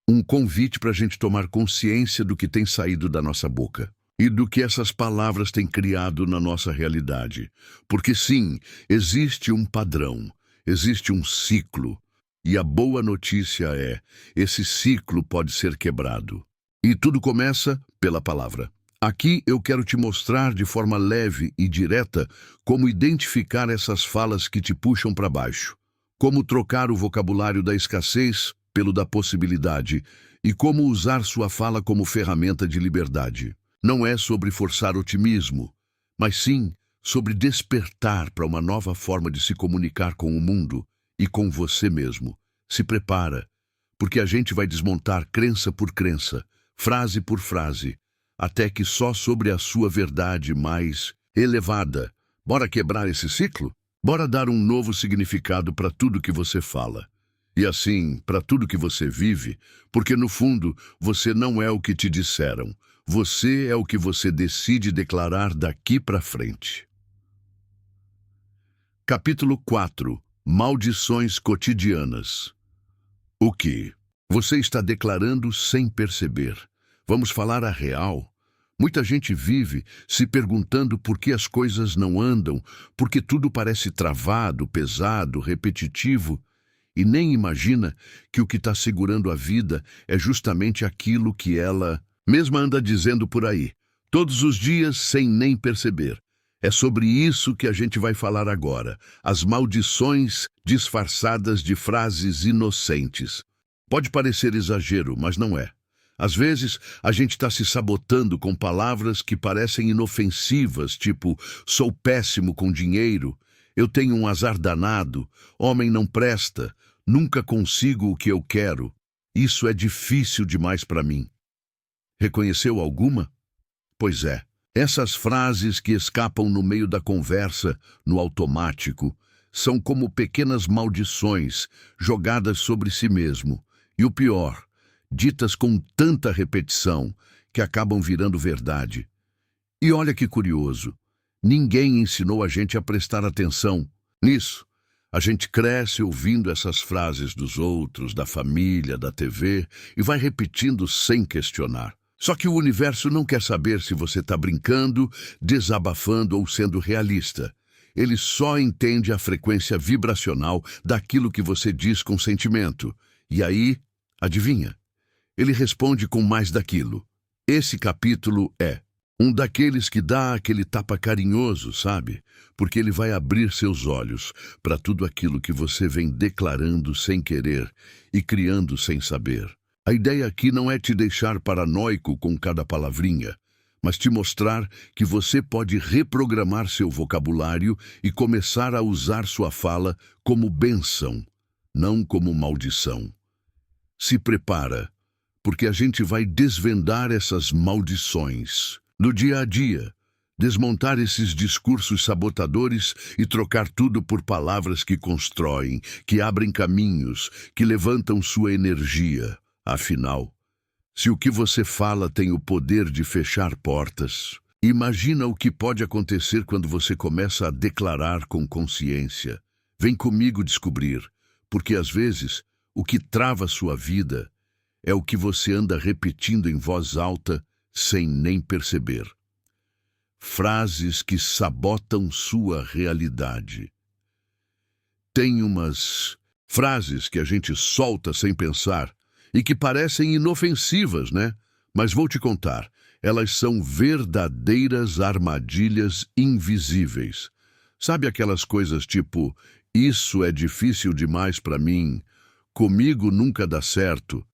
Um convite para a gente tomar consciência do que tem saído da nossa boca e do que essas palavras têm criado na nossa realidade. Porque sim, existe um padrão, existe um ciclo. E a boa notícia é, esse ciclo pode ser quebrado. E tudo começa pela palavra. Aqui eu quero te mostrar de forma leve e direta como identificar essas falas que te puxam para baixo, como trocar o vocabulário da escassez pelo da possibilidade e como usar sua fala como ferramenta de liberdade. Não é sobre forçar otimismo, mas sim sobre despertar para uma nova forma de se comunicar com o mundo e com você mesmo. Se prepara, porque a gente vai desmontar crença por crença, frase por frase, até que só sobre a sua verdade mais elevada. Bora quebrar esse ciclo? Bora dar um novo significado para tudo que você fala. E assim, para tudo que você vive, porque no fundo, você não é o que te disseram. Você é o que você decide declarar daqui para frente. Capítulo 4. Maldições cotidianas. O que você está declarando sem perceber? Vamos falar a real. Muita gente vive se perguntando por que as coisas não andam, porque tudo parece travado, pesado, repetitivo, e nem imagina que o que está segurando a vida é justamente aquilo que ela mesma anda dizendo por aí, todos os dias sem nem perceber. É sobre isso que a gente vai falar agora, as maldições disfarçadas de frases inocentes. Pode parecer exagero, mas não é. Às vezes, a gente está se sabotando com palavras que parecem inofensivas, tipo, sou péssimo com dinheiro, eu tenho um azar danado, homem não presta, nunca consigo o que eu quero, isso é difícil demais para mim. Reconheceu alguma? Pois é, essas frases que escapam no meio da conversa, no automático, são como pequenas maldições jogadas sobre si mesmo. E o pior, ditas com tanta repetição que acabam virando verdade. E olha que curioso, ninguém ensinou a gente a prestar atenção nisso. A gente cresce ouvindo essas frases dos outros, da família, da TV, e vai repetindo sem questionar. Só que o universo não quer saber se você está brincando, desabafando ou sendo realista. Ele só entende a frequência vibracional daquilo que você diz com sentimento. E aí, adivinha? Ele responde com mais daquilo. Esse capítulo é um daqueles que dá aquele tapa carinhoso, sabe? Porque ele vai abrir seus olhos para tudo aquilo que você vem declarando sem querer e criando sem saber. A ideia aqui não é te deixar paranoico com cada palavrinha, mas te mostrar que você pode reprogramar seu vocabulário e começar a usar sua fala como bênção, não como maldição. Se prepara, porque a gente vai desvendar essas maldições no dia a dia, desmontar esses discursos sabotadores e trocar tudo por palavras que constroem, que abrem caminhos, que levantam sua energia. Afinal, se o que você fala tem o poder de fechar portas, imagina o que pode acontecer quando você começa a declarar com consciência. Vem comigo descobrir, porque às vezes o que trava sua vida é o que você anda repetindo em voz alta sem nem perceber. Frases que sabotam sua realidade. Tem umas frases que a gente solta sem pensar e que parecem inofensivas, né? Mas vou te contar, elas são verdadeiras armadilhas invisíveis. Sabe aquelas coisas tipo, isso é difícil demais para mim, comigo nunca dá certo,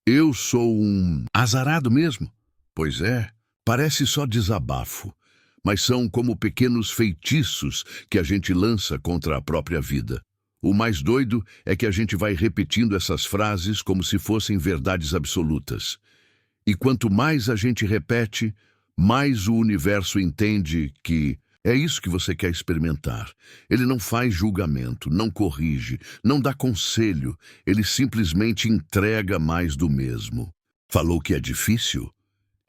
eu sou um azarado mesmo? Pois é, parece só desabafo, mas são como pequenos feitiços que a gente lança contra a própria vida. O mais doido é que a gente vai repetindo essas frases como se fossem verdades absolutas. E quanto mais a gente repete, mais o universo entende que é isso que você quer experimentar. Ele não faz julgamento, não corrige, não dá conselho, ele simplesmente entrega mais do mesmo. Falou que é difícil?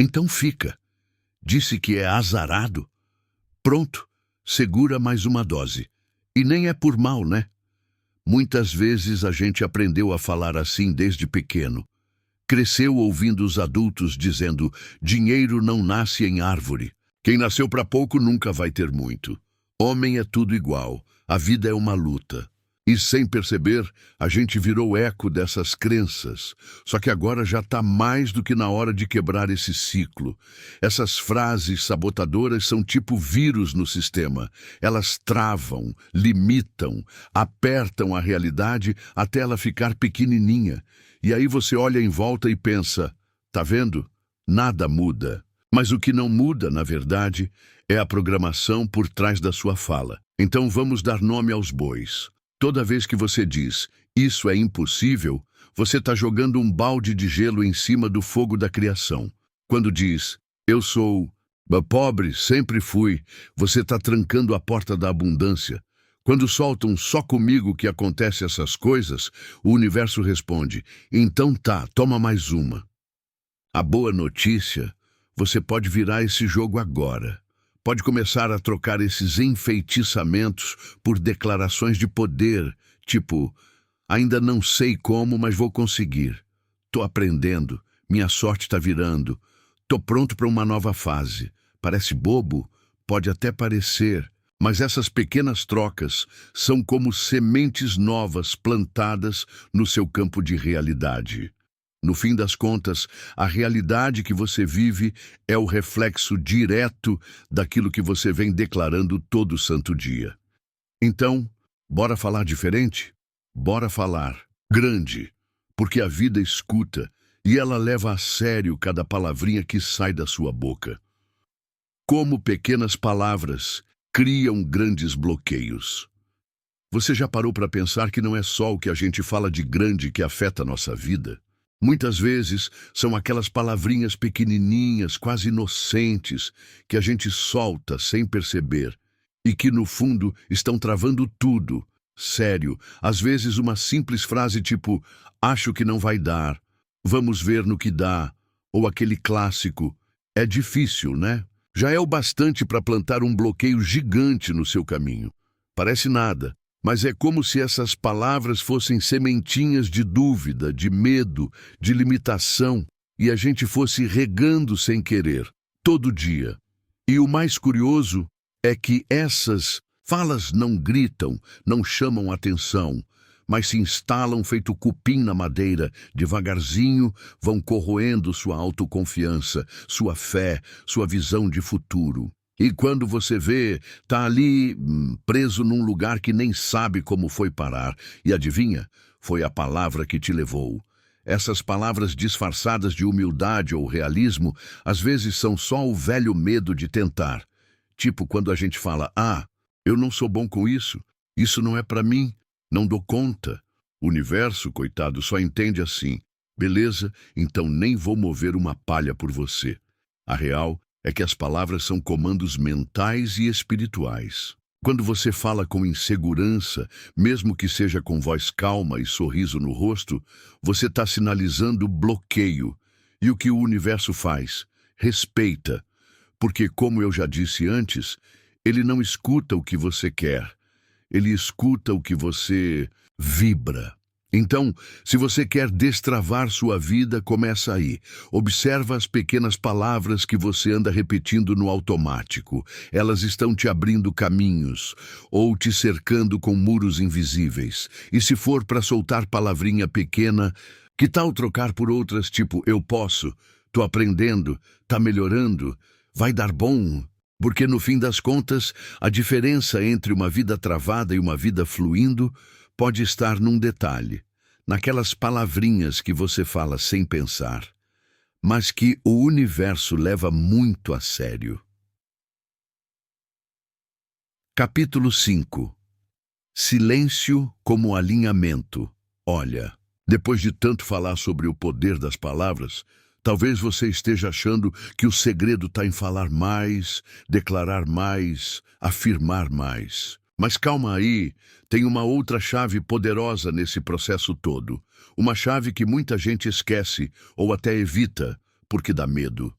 Então fica. Disse que é azarado? Pronto, segura mais uma dose. E nem é por mal, né? Muitas vezes a gente aprendeu a falar assim desde pequeno. Cresceu ouvindo os adultos dizendo: dinheiro não nasce em árvore. Quem nasceu para pouco nunca vai ter muito. Homem é tudo igual. A vida é uma luta. E sem perceber, a gente virou eco dessas crenças. Só que agora já está mais do que na hora de quebrar esse ciclo. Essas frases sabotadoras são tipo vírus no sistema. Elas travam, limitam, apertam a realidade até ela ficar pequenininha. E aí você olha em volta e pensa, tá vendo? Nada muda. Mas o que não muda, na verdade, é a programação por trás da sua fala. Então vamos dar nome aos bois. Toda vez que você diz, isso é impossível, você está jogando um balde de gelo em cima do fogo da criação. Quando diz, eu sou pobre, sempre fui, você está trancando a porta da abundância. Quando soltam só comigo que acontece essas coisas, o universo responde, então tá, toma mais uma. A boa notícia, você pode virar esse jogo agora. Pode começar a trocar esses enfeitiçamentos por declarações de poder, tipo, ainda não sei como, mas vou conseguir. Tô aprendendo, minha sorte está virando. Tô pronto para uma nova fase. Parece bobo? Pode até parecer, mas essas pequenas trocas são como sementes novas plantadas no seu campo de realidade. No fim das contas, a realidade que você vive é o reflexo direto daquilo que você vem declarando todo santo dia. Então, bora falar diferente? Bora falar grande, porque a vida escuta e ela leva a sério cada palavrinha que sai da sua boca. Como pequenas palavras criam grandes bloqueios. Você já parou para pensar que não é só o que a gente fala de grande que afeta a nossa vida? Muitas vezes são aquelas palavrinhas pequenininhas, quase inocentes, que a gente solta sem perceber e que, no fundo, estão travando tudo. Sério, às vezes uma simples frase tipo, acho que não vai dar, vamos ver no que dá, ou aquele clássico, é difícil, né? Já é o bastante para plantar um bloqueio gigante no seu caminho. Parece nada. Mas é como se essas palavras fossem sementinhas de dúvida, de medo, de limitação, e a gente fosse regando sem querer, todo dia. E o mais curioso é que essas falas não gritam, não chamam atenção, mas se instalam feito cupim na madeira, devagarzinho vão corroendo sua autoconfiança, sua fé, sua visão de futuro. E quando você vê, tá ali preso num lugar que nem sabe como foi parar. E adivinha? Foi a palavra que te levou. Essas palavras disfarçadas de humildade ou realismo, às vezes são só o velho medo de tentar. Tipo quando a gente fala, eu não sou bom com isso não é para mim, não dou conta. O universo, coitado, só entende assim. Beleza, então nem vou mover uma palha por você. A real é que as palavras são comandos mentais e espirituais. Quando você fala com insegurança, mesmo que seja com voz calma e sorriso no rosto, você está sinalizando bloqueio. E o que o universo faz? Respeita. Porque, como eu já disse antes, ele não escuta o que você quer. Ele escuta o que você vibra. Então, se você quer destravar sua vida, começa aí. Observa as pequenas palavras que você anda repetindo no automático. Elas estão te abrindo caminhos ou te cercando com muros invisíveis. E se for para soltar palavrinha pequena, que tal trocar por outras tipo eu posso, tô aprendendo, tá melhorando, vai dar bom? Porque no fim das contas, a diferença entre uma vida travada e uma vida fluindo pode estar num detalhe, naquelas palavrinhas que você fala sem pensar, mas que o universo leva muito a sério. Capítulo 5. Silêncio como alinhamento. Olha, depois de tanto falar sobre o poder das palavras, talvez você esteja achando que o segredo está em falar mais, declarar mais, afirmar mais. Mas calma aí, tem uma outra chave poderosa nesse processo todo. Uma chave que muita gente esquece ou até evita, porque dá medo.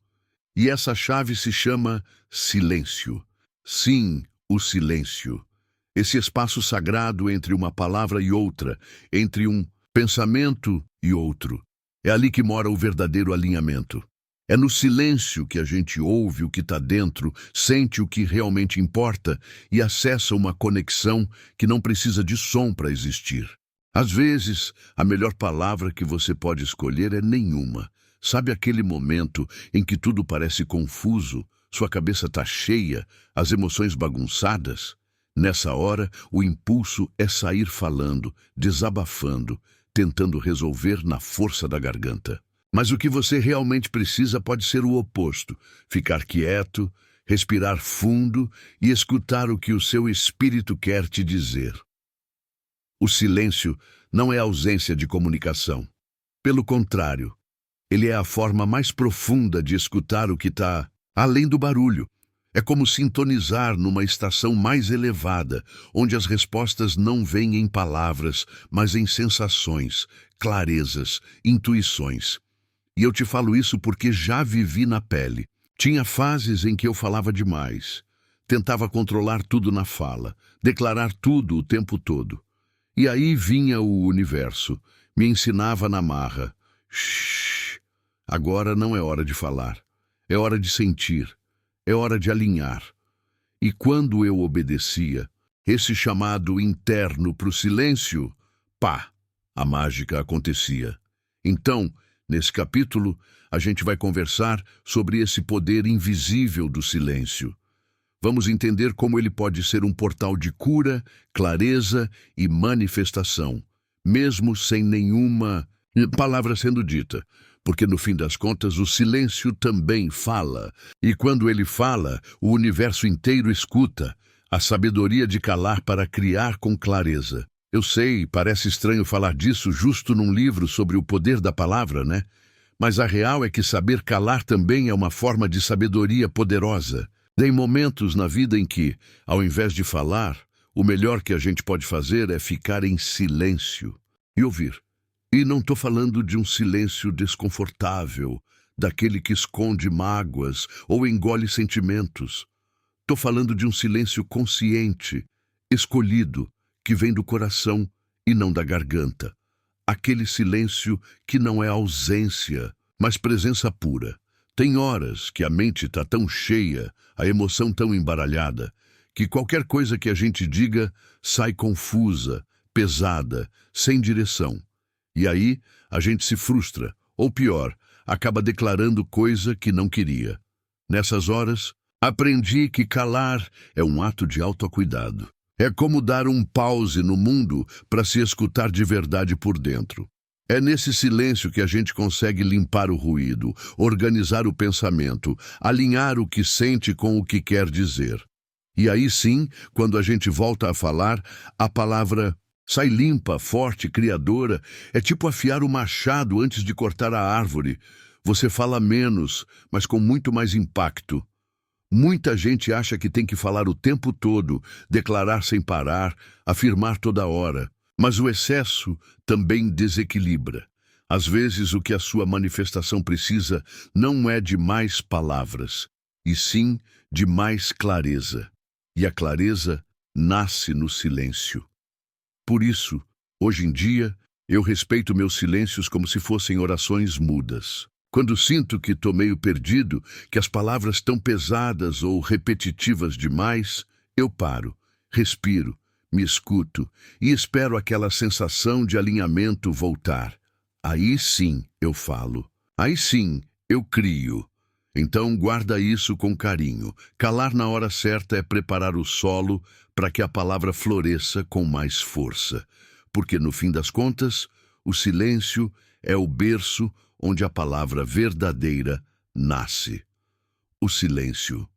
E essa chave se chama silêncio. Sim, o silêncio. Esse espaço sagrado entre uma palavra e outra, entre um pensamento e outro. É ali que mora o verdadeiro alinhamento. É no silêncio que a gente ouve o que está dentro, sente o que realmente importa e acessa uma conexão que não precisa de som para existir. Às vezes, a melhor palavra que você pode escolher é nenhuma. Sabe aquele momento em que tudo parece confuso, sua cabeça está cheia, as emoções bagunçadas? Nessa hora, o impulso é sair falando, desabafando, tentando resolver na força da garganta. Mas o que você realmente precisa pode ser o oposto. Ficar quieto, respirar fundo e escutar o que o seu espírito quer te dizer. O silêncio não é ausência de comunicação. Pelo contrário, ele é a forma mais profunda de escutar o que está além do barulho. É como sintonizar numa estação mais elevada, onde as respostas não vêm em palavras, mas em sensações, clarezas, intuições. E eu te falo isso porque já vivi na pele. Tinha fases em que eu falava demais. Tentava controlar tudo na fala, declarar tudo o tempo todo. E aí vinha o universo, me ensinava na marra. Shhh, agora não é hora de falar. É hora de sentir. É hora de alinhar. E quando eu obedecia, esse chamado interno para o silêncio, a mágica acontecia. Então, nesse capítulo, a gente vai conversar sobre esse poder invisível do silêncio. Vamos entender como ele pode ser um portal de cura, clareza e manifestação, mesmo sem nenhuma palavra sendo dita. Porque no fim das contas o silêncio também fala, e quando ele fala, o universo inteiro escuta, a sabedoria de calar para criar com clareza. Eu sei, parece estranho falar disso justo num livro sobre o poder da palavra, né? Mas a real é que saber calar também é uma forma de sabedoria poderosa. Tem momentos na vida em que, ao invés de falar, o melhor que a gente pode fazer é ficar em silêncio e ouvir. E não estou falando de um silêncio desconfortável, daquele que esconde mágoas ou engole sentimentos. Estou falando de um silêncio consciente, escolhido, que vem do coração e não da garganta. Aquele silêncio que não é ausência, mas presença pura. Tem horas que a mente está tão cheia, a emoção tão embaralhada, que qualquer coisa que a gente diga sai confusa, pesada, sem direção. E aí, a gente se frustra, ou pior, acaba declarando coisa que não queria. Nessas horas, aprendi que calar é um ato de autocuidado. É como dar um pause no mundo para se escutar de verdade por dentro. É nesse silêncio que a gente consegue limpar o ruído, organizar o pensamento, alinhar o que sente com o que quer dizer. E aí sim, quando a gente volta a falar, a palavra sai limpa, forte, criadora. É tipo afiar o machado antes de cortar a árvore. Você fala menos, mas com muito mais impacto. Muita gente acha que tem que falar o tempo todo, declarar sem parar, afirmar toda hora. Mas o excesso também desequilibra. Às vezes, o que a sua manifestação precisa não é de mais palavras, e sim de mais clareza. E a clareza nasce no silêncio. Por isso, hoje em dia, eu respeito meus silêncios como se fossem orações mudas. Quando sinto que estou meio perdido, que as palavras estão pesadas ou repetitivas demais, eu paro, respiro, me escuto e espero aquela sensação de alinhamento voltar. Aí sim eu falo. Aí sim eu crio. Então guarda isso com carinho. Calar na hora certa é preparar o solo para que a palavra floresça com mais força. Porque no fim das contas, o silêncio é o berço onde a palavra verdadeira nasce. O silêncio.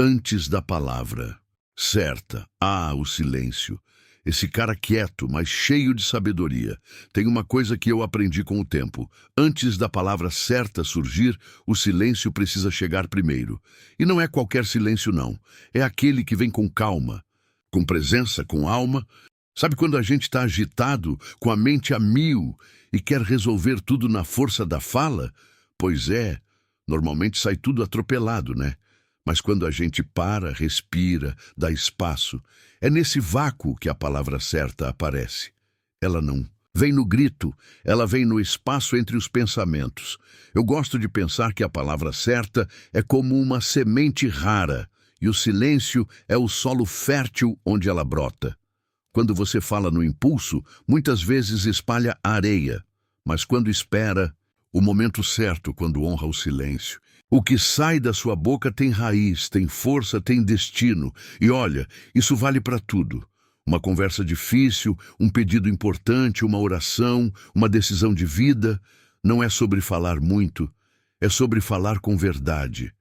Antes da palavra certa. O silêncio. Esse cara quieto, mas cheio de sabedoria. Tem uma coisa que eu aprendi com o tempo. Antes da palavra certa surgir, o silêncio precisa chegar primeiro. E não é qualquer silêncio, não. É aquele que vem com calma, com presença, com alma. Sabe quando a gente está agitado, com a mente a mil e quer resolver tudo na força da fala? Pois é, normalmente sai tudo atropelado, né? Mas quando a gente para, respira, dá espaço, é nesse vácuo que a palavra certa aparece. Ela não vem no grito, ela vem no espaço entre os pensamentos. Eu gosto de pensar que a palavra certa é como uma semente rara, e o silêncio é o solo fértil onde ela brota. Quando você fala no impulso, muitas vezes espalha areia, mas quando espera, o momento certo, quando honra o silêncio. O que sai da sua boca tem raiz, tem força, tem destino. E olha, isso vale para tudo. Uma conversa difícil, um pedido importante, uma oração, uma decisão de vida. Não é sobre falar muito, é sobre falar com verdade.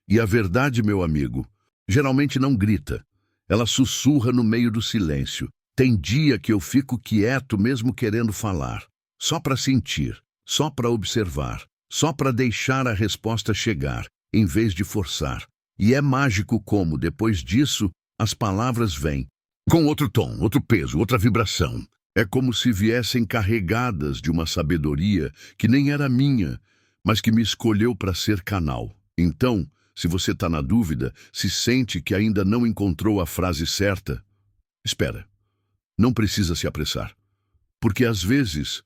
E a verdade, meu amigo, geralmente não grita. Ela sussurra no meio do silêncio. Tem dia que eu fico quieto mesmo querendo falar, só para sentir, só para observar, só para deixar a resposta chegar, em vez de forçar. E é mágico como, depois disso, as palavras vêm, com outro tom, outro peso, outra vibração. É como se viessem carregadas de uma sabedoria que nem era minha, mas que me escolheu para ser canal. Então, se você está na dúvida, se sente que ainda não encontrou a frase certa, espera. Não precisa se apressar, porque às vezes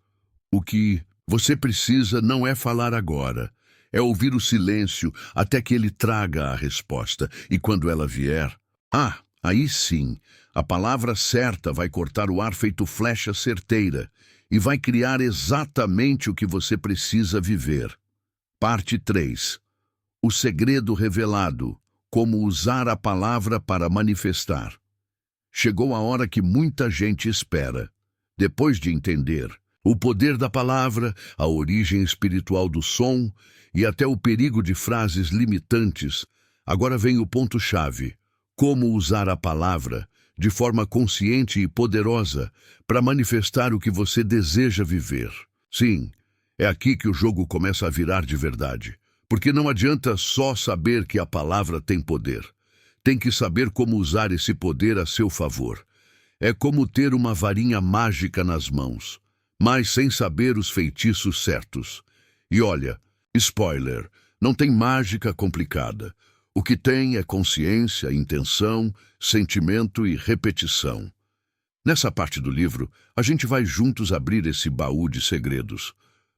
o que você precisa não é falar agora, é ouvir o silêncio até que ele traga a resposta, e quando ela vier, aí sim, a palavra certa vai cortar o ar feito flecha certeira e vai criar exatamente o que você precisa viver. Parte 3. O segredo revelado, como usar a palavra para manifestar. Chegou a hora que muita gente espera. Depois de entender o poder da palavra, a origem espiritual do som e até o perigo de frases limitantes, agora vem o ponto-chave: como usar a palavra de forma consciente e poderosa para manifestar o que você deseja viver. Sim, é aqui que o jogo começa a virar de verdade, porque não adianta só saber que a palavra tem poder. Tem que saber como usar esse poder a seu favor. É como ter uma varinha mágica nas mãos, mas sem saber os feitiços certos. E olha, spoiler, não tem mágica complicada. O que tem é consciência, intenção, sentimento e repetição. Nessa parte do livro, a gente vai juntos abrir esse baú de segredos.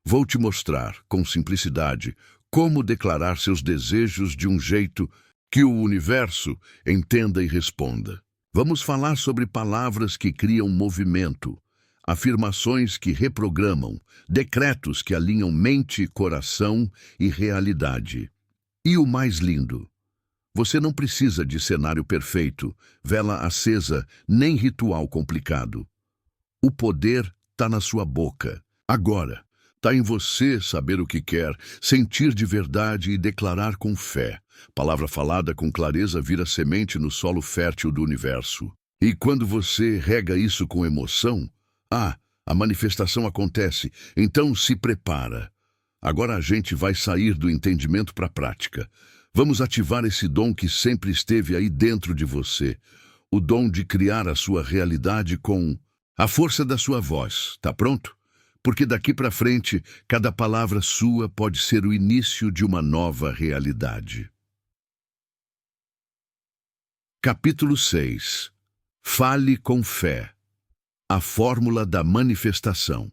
Vou te mostrar, com simplicidade, como declarar seus desejos de um jeito que o universo entenda e responda. Vamos falar sobre palavras que criam movimento, afirmações que reprogramam, decretos que alinham mente, coração e realidade. E o mais lindo, você não precisa de cenário perfeito, vela acesa, nem ritual complicado. O poder está na sua boca, Agora, está em você saber o que quer, sentir de verdade e declarar com fé. Palavra falada com clareza vira semente no solo fértil do universo. E quando você rega isso com emoção, a manifestação acontece. Então se prepara. Agora a gente vai sair do entendimento para a prática. Vamos ativar esse dom que sempre esteve aí dentro de você. O dom de criar a sua realidade com a força da sua voz. Tá pronto? Porque daqui para frente, cada palavra sua pode ser o início de uma nova realidade. Capítulo 6. Fale com fé. A fórmula da manifestação.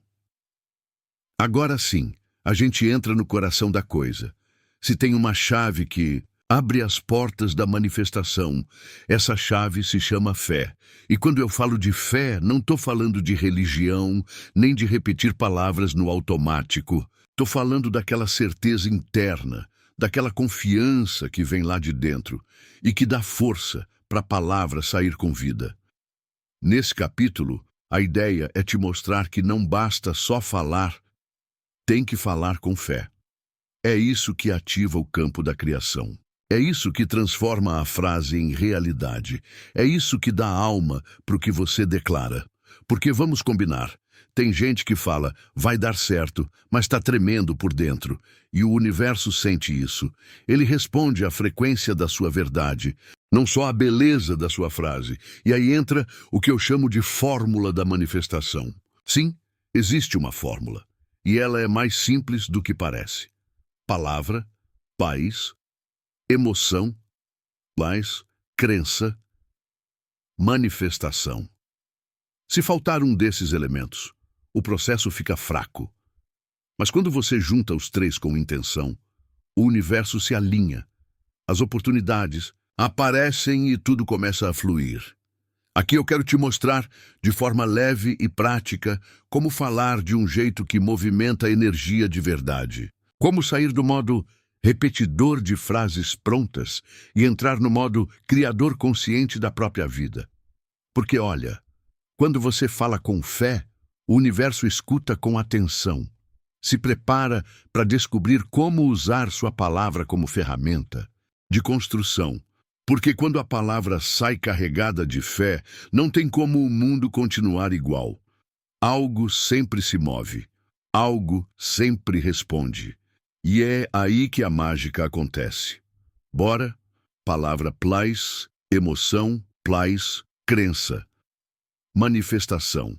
Agora sim, a gente entra no coração da coisa. Se tem uma chave que abre as portas da manifestação, essa chave se chama fé. E quando eu falo de fé, não estou falando de religião, nem de repetir palavras no automático. Estou falando daquela certeza interna, daquela confiança que vem lá de dentro e que dá força para a palavra sair com vida. Nesse capítulo, a ideia é te mostrar que não basta só falar, tem que falar com fé. É isso que ativa o campo da criação. É isso que transforma a frase em realidade. É isso que dá alma para o que você declara. Porque vamos combinar, tem gente que fala, vai dar certo, mas está tremendo por dentro. E o universo sente isso. Ele responde à frequência da sua verdade, não só à beleza da sua frase. E aí entra o que eu chamo de fórmula da manifestação. Sim, existe uma fórmula. E ela é mais simples do que parece. Palavra, paz, emoção, paz, crença, manifestação. Se faltar um desses elementos, o processo fica fraco. Mas quando você junta os três com intenção, o universo se alinha. As oportunidades aparecem e tudo começa a fluir. Aqui eu quero te mostrar, de forma leve e prática, como falar de um jeito que movimenta a energia de verdade. Como sair do modo repetidor de frases prontas e entrar no modo criador consciente da própria vida. Porque, olha, quando você fala com fé, o universo escuta com atenção. Se prepara para descobrir como usar sua palavra como ferramenta de construção. Porque quando a palavra sai carregada de fé, não tem como o mundo continuar igual. Algo sempre se move. Algo sempre responde. E é aí que a mágica acontece. Bora? Palavra plais, emoção, plais, crença. Manifestação.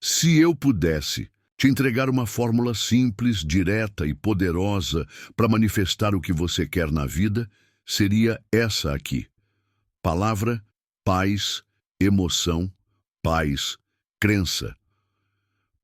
Se eu pudesse te entregar uma fórmula simples, direta e poderosa para manifestar o que você quer na vida, seria essa aqui. Palavra, paz, emoção, paz, crença.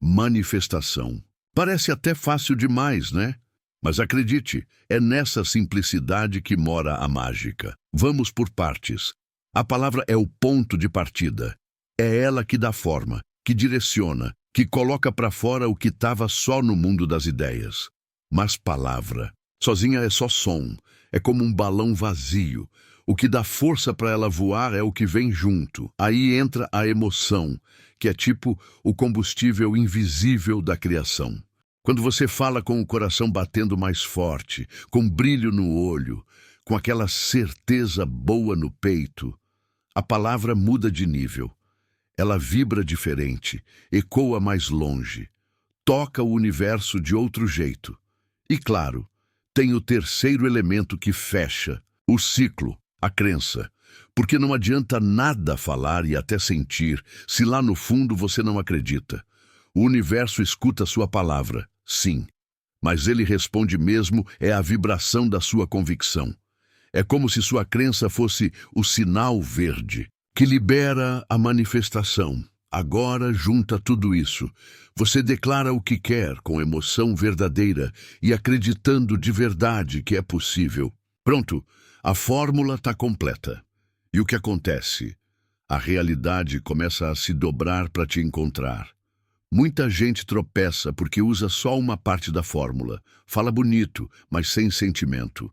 Manifestação. Parece até fácil demais, né? Mas acredite, é nessa simplicidade que mora a mágica. Vamos por partes. A palavra é o ponto de partida. É ela que dá forma, que direciona, que coloca para fora o que estava só no mundo das ideias. Mas palavra, sozinha é só som, é como um balão vazio. O que dá força para ela voar é o que vem junto. Aí entra a emoção, que é tipo o combustível invisível da criação. Quando você fala com o coração batendo mais forte, com brilho no olho, com aquela certeza boa no peito, a palavra muda de nível. Ela vibra diferente, ecoa mais longe, toca o universo de outro jeito. E claro, tem o terceiro elemento que fecha, o ciclo, a crença. Porque não adianta nada falar e até sentir, se lá no fundo você não acredita. O universo escuta a sua palavra, sim, mas ele responde mesmo é a vibração da sua convicção. É como se sua crença fosse o sinal verde, que libera a manifestação. Agora junta tudo isso. Você declara o que quer com emoção verdadeira e acreditando de verdade que é possível. Pronto, a fórmula está completa. E o que acontece? A realidade começa a se dobrar para te encontrar. Muita gente tropeça porque usa só uma parte da fórmula. Fala bonito, mas sem sentimento.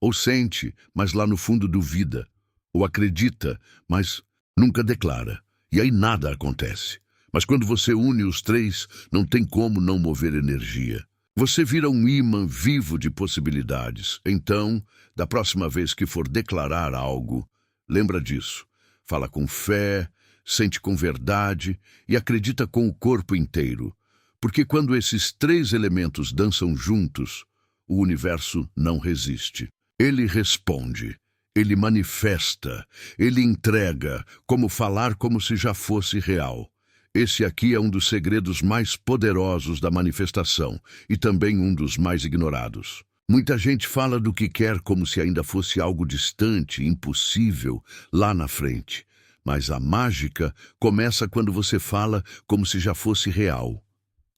Ou sente, mas lá no fundo duvida. Ou acredita, mas nunca declara. E aí nada acontece. Mas quando você une os três, não tem como não mover energia. Você vira um ímã vivo de possibilidades. Então, da próxima vez que for declarar algo, lembra disso. Fala com fé, sente com verdade e acredita com o corpo inteiro. Porque quando esses três elementos dançam juntos, o universo não resiste. Ele responde, ele manifesta, ele entrega, como falar como se já fosse real. Esse aqui é um dos segredos mais poderosos da manifestação e também um dos mais ignorados. Muita gente fala do que quer como se ainda fosse algo distante, impossível, lá na frente. Mas a mágica começa quando você fala como se já fosse real.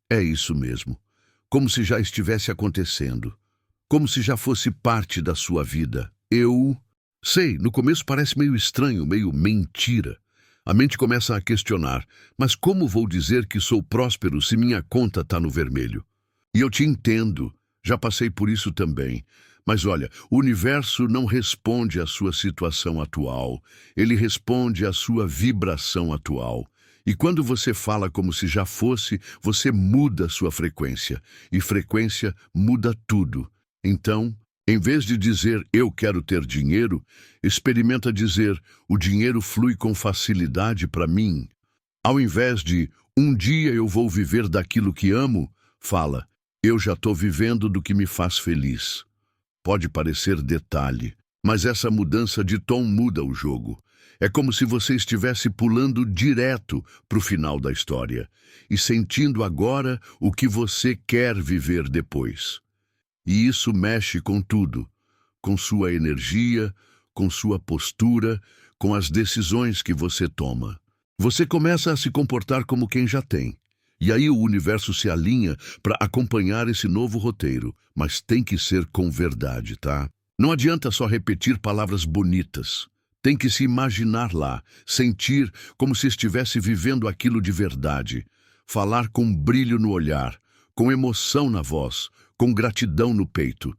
É isso mesmo, como se já estivesse acontecendo, como se já fosse parte da sua vida. Sei, no começo parece meio estranho, meio mentira. A mente começa a questionar, mas como vou dizer que sou próspero se minha conta está no vermelho? E eu te entendo, já passei por isso também. Mas olha, o universo não responde à sua situação atual, ele responde à sua vibração atual. E quando você fala como se já fosse, você muda sua frequência. E frequência muda tudo. Então, em vez de dizer eu quero ter dinheiro, experimenta dizer o dinheiro flui com facilidade para mim. Ao invés de um dia eu vou viver daquilo que amo, fala eu já estou vivendo do que me faz feliz. Pode parecer detalhe, mas essa mudança de tom muda o jogo. É como se você estivesse pulando direto para o final da história e sentindo agora o que você quer viver depois. E isso mexe com tudo, com sua energia, com sua postura, com as decisões que você toma. Você começa a se comportar como quem já tem. E aí o universo se alinha para acompanhar esse novo roteiro, mas tem que ser com verdade, tá? Não adianta só repetir palavras bonitas. Tem que se imaginar lá, sentir como se estivesse vivendo aquilo de verdade. Falar com brilho no olhar, com emoção na voz, com gratidão no peito.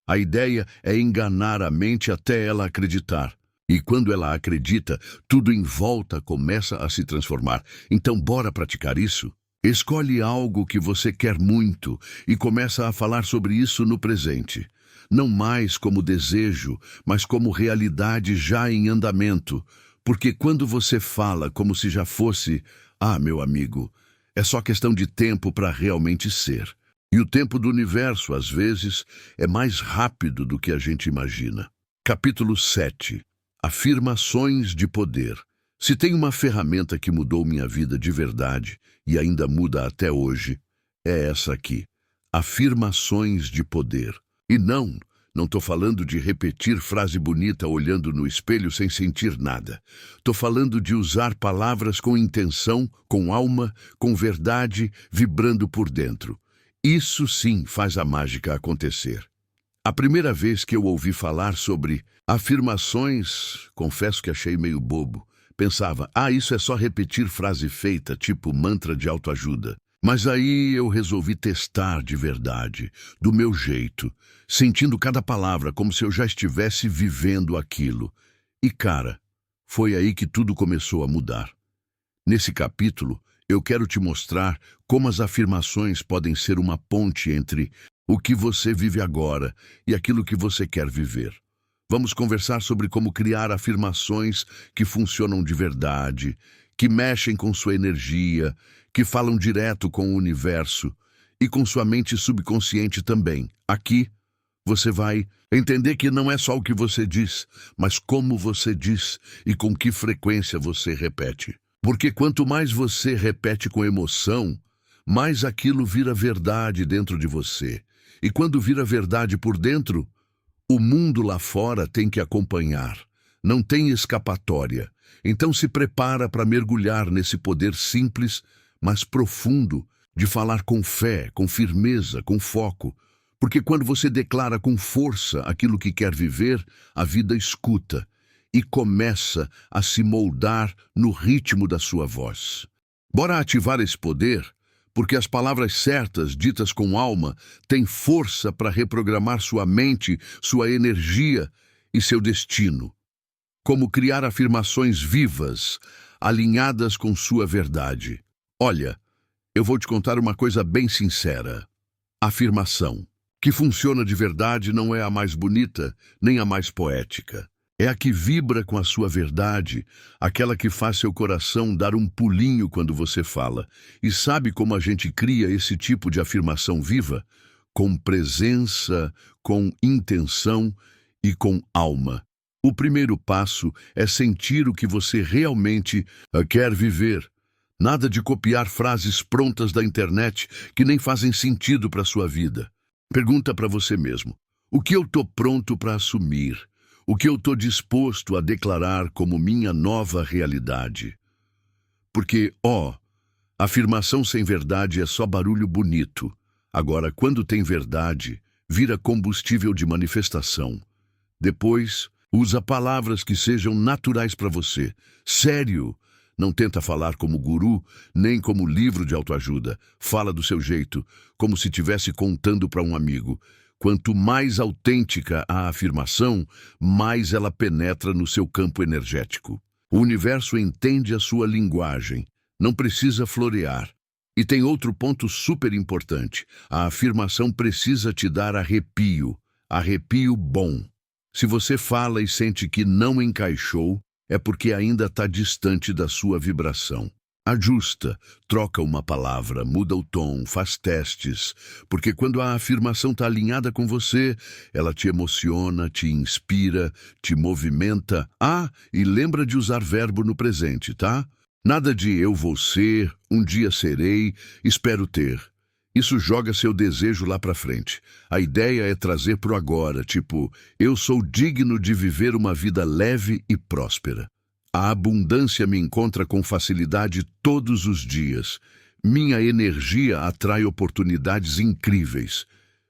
A ideia é enganar a mente até ela acreditar. E quando ela acredita, tudo em volta começa a se transformar. Então bora praticar isso? Escolhe algo que você quer muito e começa a falar sobre isso no presente. Não mais como desejo, mas como realidade já em andamento. Porque quando você fala como se já fosse, meu amigo, é só questão de tempo para realmente ser. E o tempo do universo, às vezes, é mais rápido do que a gente imagina. Capítulo 7. Afirmações de poder. Se tem uma ferramenta que mudou minha vida de verdade, e ainda muda até hoje, é essa aqui. Afirmações de poder. E não estou falando de repetir frase bonita olhando no espelho sem sentir nada. Estou falando de usar palavras com intenção, com alma, com verdade, vibrando por dentro. Isso sim faz a mágica acontecer. A primeira vez que eu ouvi falar sobre afirmações, confesso que achei meio bobo. Pensava, isso é só repetir frase feita, tipo mantra de autoajuda. Mas aí eu resolvi testar de verdade, do meu jeito, sentindo cada palavra como se eu já estivesse vivendo aquilo. E cara, foi aí que tudo começou a mudar. Nesse capítulo, eu quero te mostrar como as afirmações podem ser uma ponte entre o que você vive agora e aquilo que você quer viver. Vamos conversar sobre como criar afirmações que funcionam de verdade, que mexem com sua energia, que falam direto com o universo e com sua mente subconsciente também. Aqui, você vai entender que não é só o que você diz, mas como você diz e com que frequência você repete. Porque quanto mais você repete com emoção, mais aquilo vira verdade dentro de você. E quando vira verdade por dentro, o mundo lá fora tem que acompanhar. Não tem escapatória. Então se prepara para mergulhar nesse poder simples, mas profundo, de falar com fé, com firmeza, com foco. Porque quando você declara com força aquilo que quer viver, a vida escuta e começa a se moldar no ritmo da sua voz. Bora ativar esse poder? Porque as palavras certas, ditas com alma, têm força para reprogramar sua mente, sua energia e seu destino. Como criar afirmações vivas, alinhadas com sua verdade. Olha, eu vou te contar uma coisa bem sincera. A afirmação que funciona de verdade não é a mais bonita, nem a mais poética. É a que vibra com a sua verdade, aquela que faz seu coração dar um pulinho quando você fala. E sabe como a gente cria esse tipo de afirmação viva? Com presença, com intenção e com alma. O primeiro passo é sentir o que você realmente quer viver. Nada de copiar frases prontas da internet que nem fazem sentido para a sua vida. Pergunta para você mesmo: o que eu estou pronto para assumir? O que eu estou disposto a declarar como minha nova realidade? Porque, afirmação sem verdade é só barulho bonito. Agora, quando tem verdade, vira combustível de manifestação. Depois, usa palavras que sejam naturais para você. Sério! Não tenta falar como guru, nem como livro de autoajuda. Fala do seu jeito, como se estivesse contando para um amigo. Quanto mais autêntica a afirmação, mais ela penetra no seu campo energético. O universo entende a sua linguagem. Não precisa florear. E tem outro ponto super importante. A afirmação precisa te dar arrepio. Arrepio bom. Se você fala e sente que não encaixou, é porque ainda está distante da sua vibração. Ajusta, troca uma palavra, muda o tom, faz testes, porque quando a afirmação está alinhada com você, ela te emociona, te inspira, te movimenta. E lembra de usar verbo no presente, tá? Nada de eu vou ser, um dia serei, espero ter. Isso joga seu desejo lá para frente. A ideia é trazer pro agora, tipo, eu sou digno de viver uma vida leve e próspera. A abundância me encontra com facilidade todos os dias. Minha energia atrai oportunidades incríveis.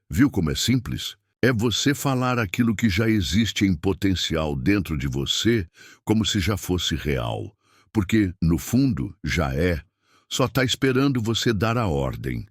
Viu como é simples? É você falar aquilo que já existe em potencial dentro de você, como se já fosse real. Porque, no fundo, já é. Só está esperando você dar a ordem.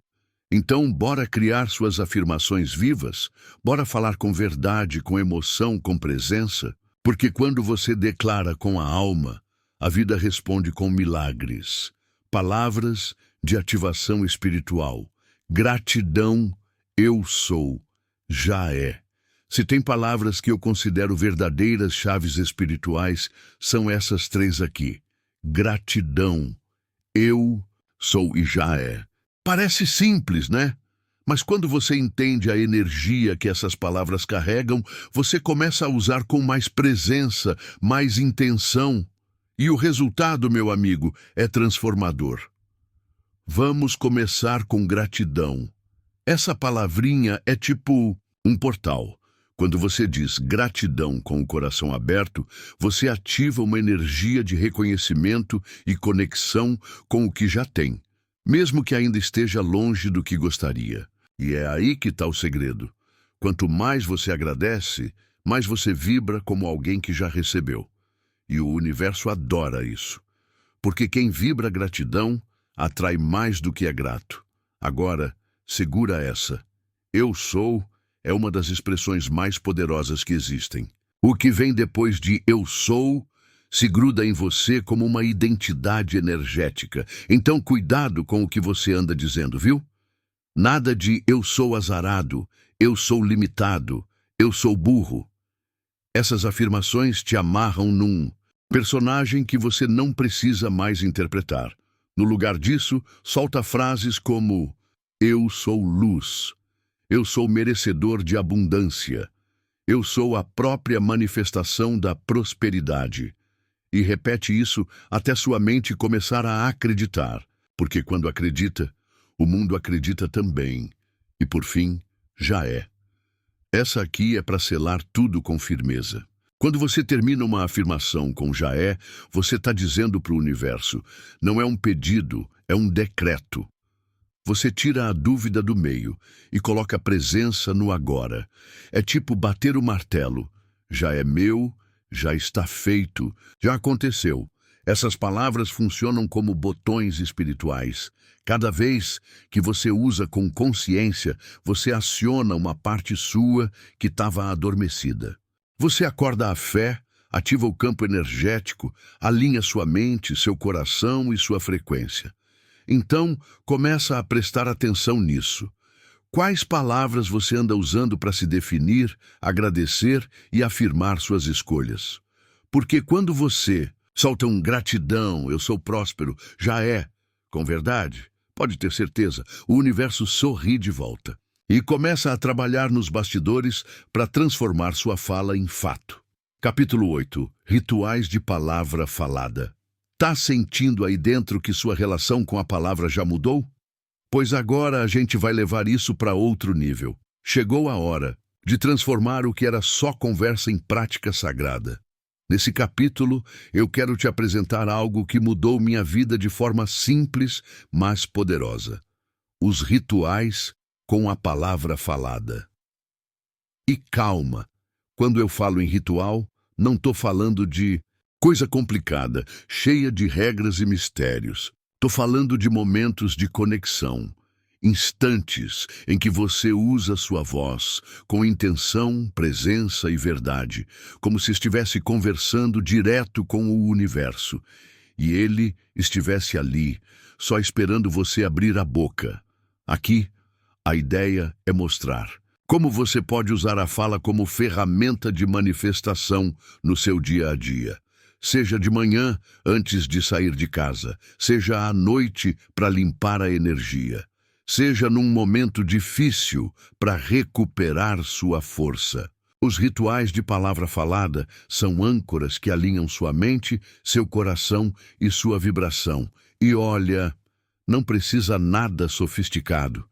Então, bora criar suas afirmações vivas, bora falar com verdade, com emoção, com presença, porque quando você declara com a alma, a vida responde com milagres. Palavras de ativação espiritual. Gratidão, eu sou, já é. Se tem palavras que eu considero verdadeiras chaves espirituais, são essas três aqui. Gratidão, eu sou e já é. Parece simples, né? Mas quando você entende a energia que essas palavras carregam, você começa a usar com mais presença, mais intenção. E o resultado, meu amigo, é transformador. Vamos começar com gratidão. Essa palavrinha é tipo um portal. Quando você diz gratidão com o coração aberto, você ativa uma energia de reconhecimento e conexão com o que já tem, mesmo que ainda esteja longe do que gostaria. E é aí que está o segredo. Quanto mais você agradece, mais você vibra como alguém que já recebeu. E o universo adora isso. Porque quem vibra gratidão atrai mais do que é grato. Agora, segura essa. Eu sou é uma das expressões mais poderosas que existem. O que vem depois de eu sou se gruda em você como uma identidade energética. Então, cuidado com o que você anda dizendo, viu? Nada de eu sou azarado, eu sou limitado, eu sou burro. Essas afirmações te amarram num personagem que você não precisa mais interpretar. No lugar disso, solta frases como eu sou luz, eu sou merecedor de abundância, eu sou a própria manifestação da prosperidade. E repete isso até sua mente começar a acreditar, porque quando acredita, o mundo acredita também. E por fim, já é. Essa aqui é para selar tudo com firmeza. Quando você termina uma afirmação com já é, você está dizendo para o universo, não é um pedido, é um decreto. Você tira a dúvida do meio e coloca a presença no agora. É tipo bater o martelo. Já é meu, já está feito, já aconteceu. Essas palavras funcionam como botões espirituais. Cada vez que você usa com consciência, você aciona uma parte sua que estava adormecida. Você acorda a fé, ativa o campo energético, alinha sua mente, seu coração e sua frequência. Então, começa a prestar atenção nisso. Quais palavras você anda usando para se definir, agradecer e afirmar suas escolhas? Porque quando você solta um gratidão, eu sou próspero, já é, com verdade, pode ter certeza, o universo sorri de volta e começa a trabalhar nos bastidores para transformar sua fala em fato. Capítulo 8. Rituais de palavra falada. Tá sentindo aí dentro que sua relação com a palavra já mudou? Pois agora a gente vai levar isso para outro nível. Chegou a hora de transformar o que era só conversa em prática sagrada. Nesse capítulo, eu quero te apresentar algo que mudou minha vida de forma simples, mas poderosa. Os rituais com a palavra falada. E calma, quando eu falo em ritual, não estou falando de coisa complicada, cheia de regras e mistérios. Estou falando de momentos de conexão, instantes em que você usa sua voz com intenção, presença e verdade, como se estivesse conversando direto com o universo, e ele estivesse ali, só esperando você abrir a boca. Aqui, a ideia é mostrar como você pode usar a fala como ferramenta de manifestação no seu dia a dia. Seja de manhã, antes de sair de casa, seja à noite para limpar a energia, seja num momento difícil para recuperar sua força. Os rituais de palavra falada são âncoras que alinham sua mente, seu coração e sua vibração. E olha, não precisa nada sofisticado.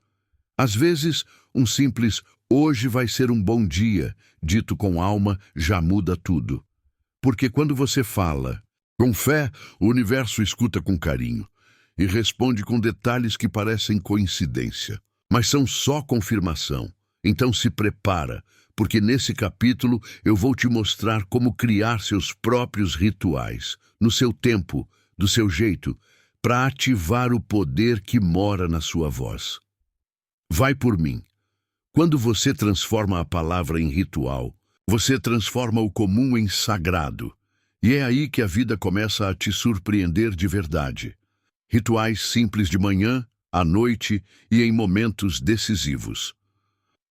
Às vezes, um simples "hoje vai ser um bom dia", dito com alma, já muda tudo. Porque quando você fala com fé, o universo escuta com carinho e responde com detalhes que parecem coincidência, mas são só confirmação. Então se prepara, porque nesse capítulo eu vou te mostrar como criar seus próprios rituais, no seu tempo, do seu jeito, para ativar o poder que mora na sua voz. Vai por mim. Quando você transforma a palavra em ritual, você transforma o comum em sagrado. E é aí que a vida começa a te surpreender de verdade. Rituais simples de manhã, à noite e em momentos decisivos.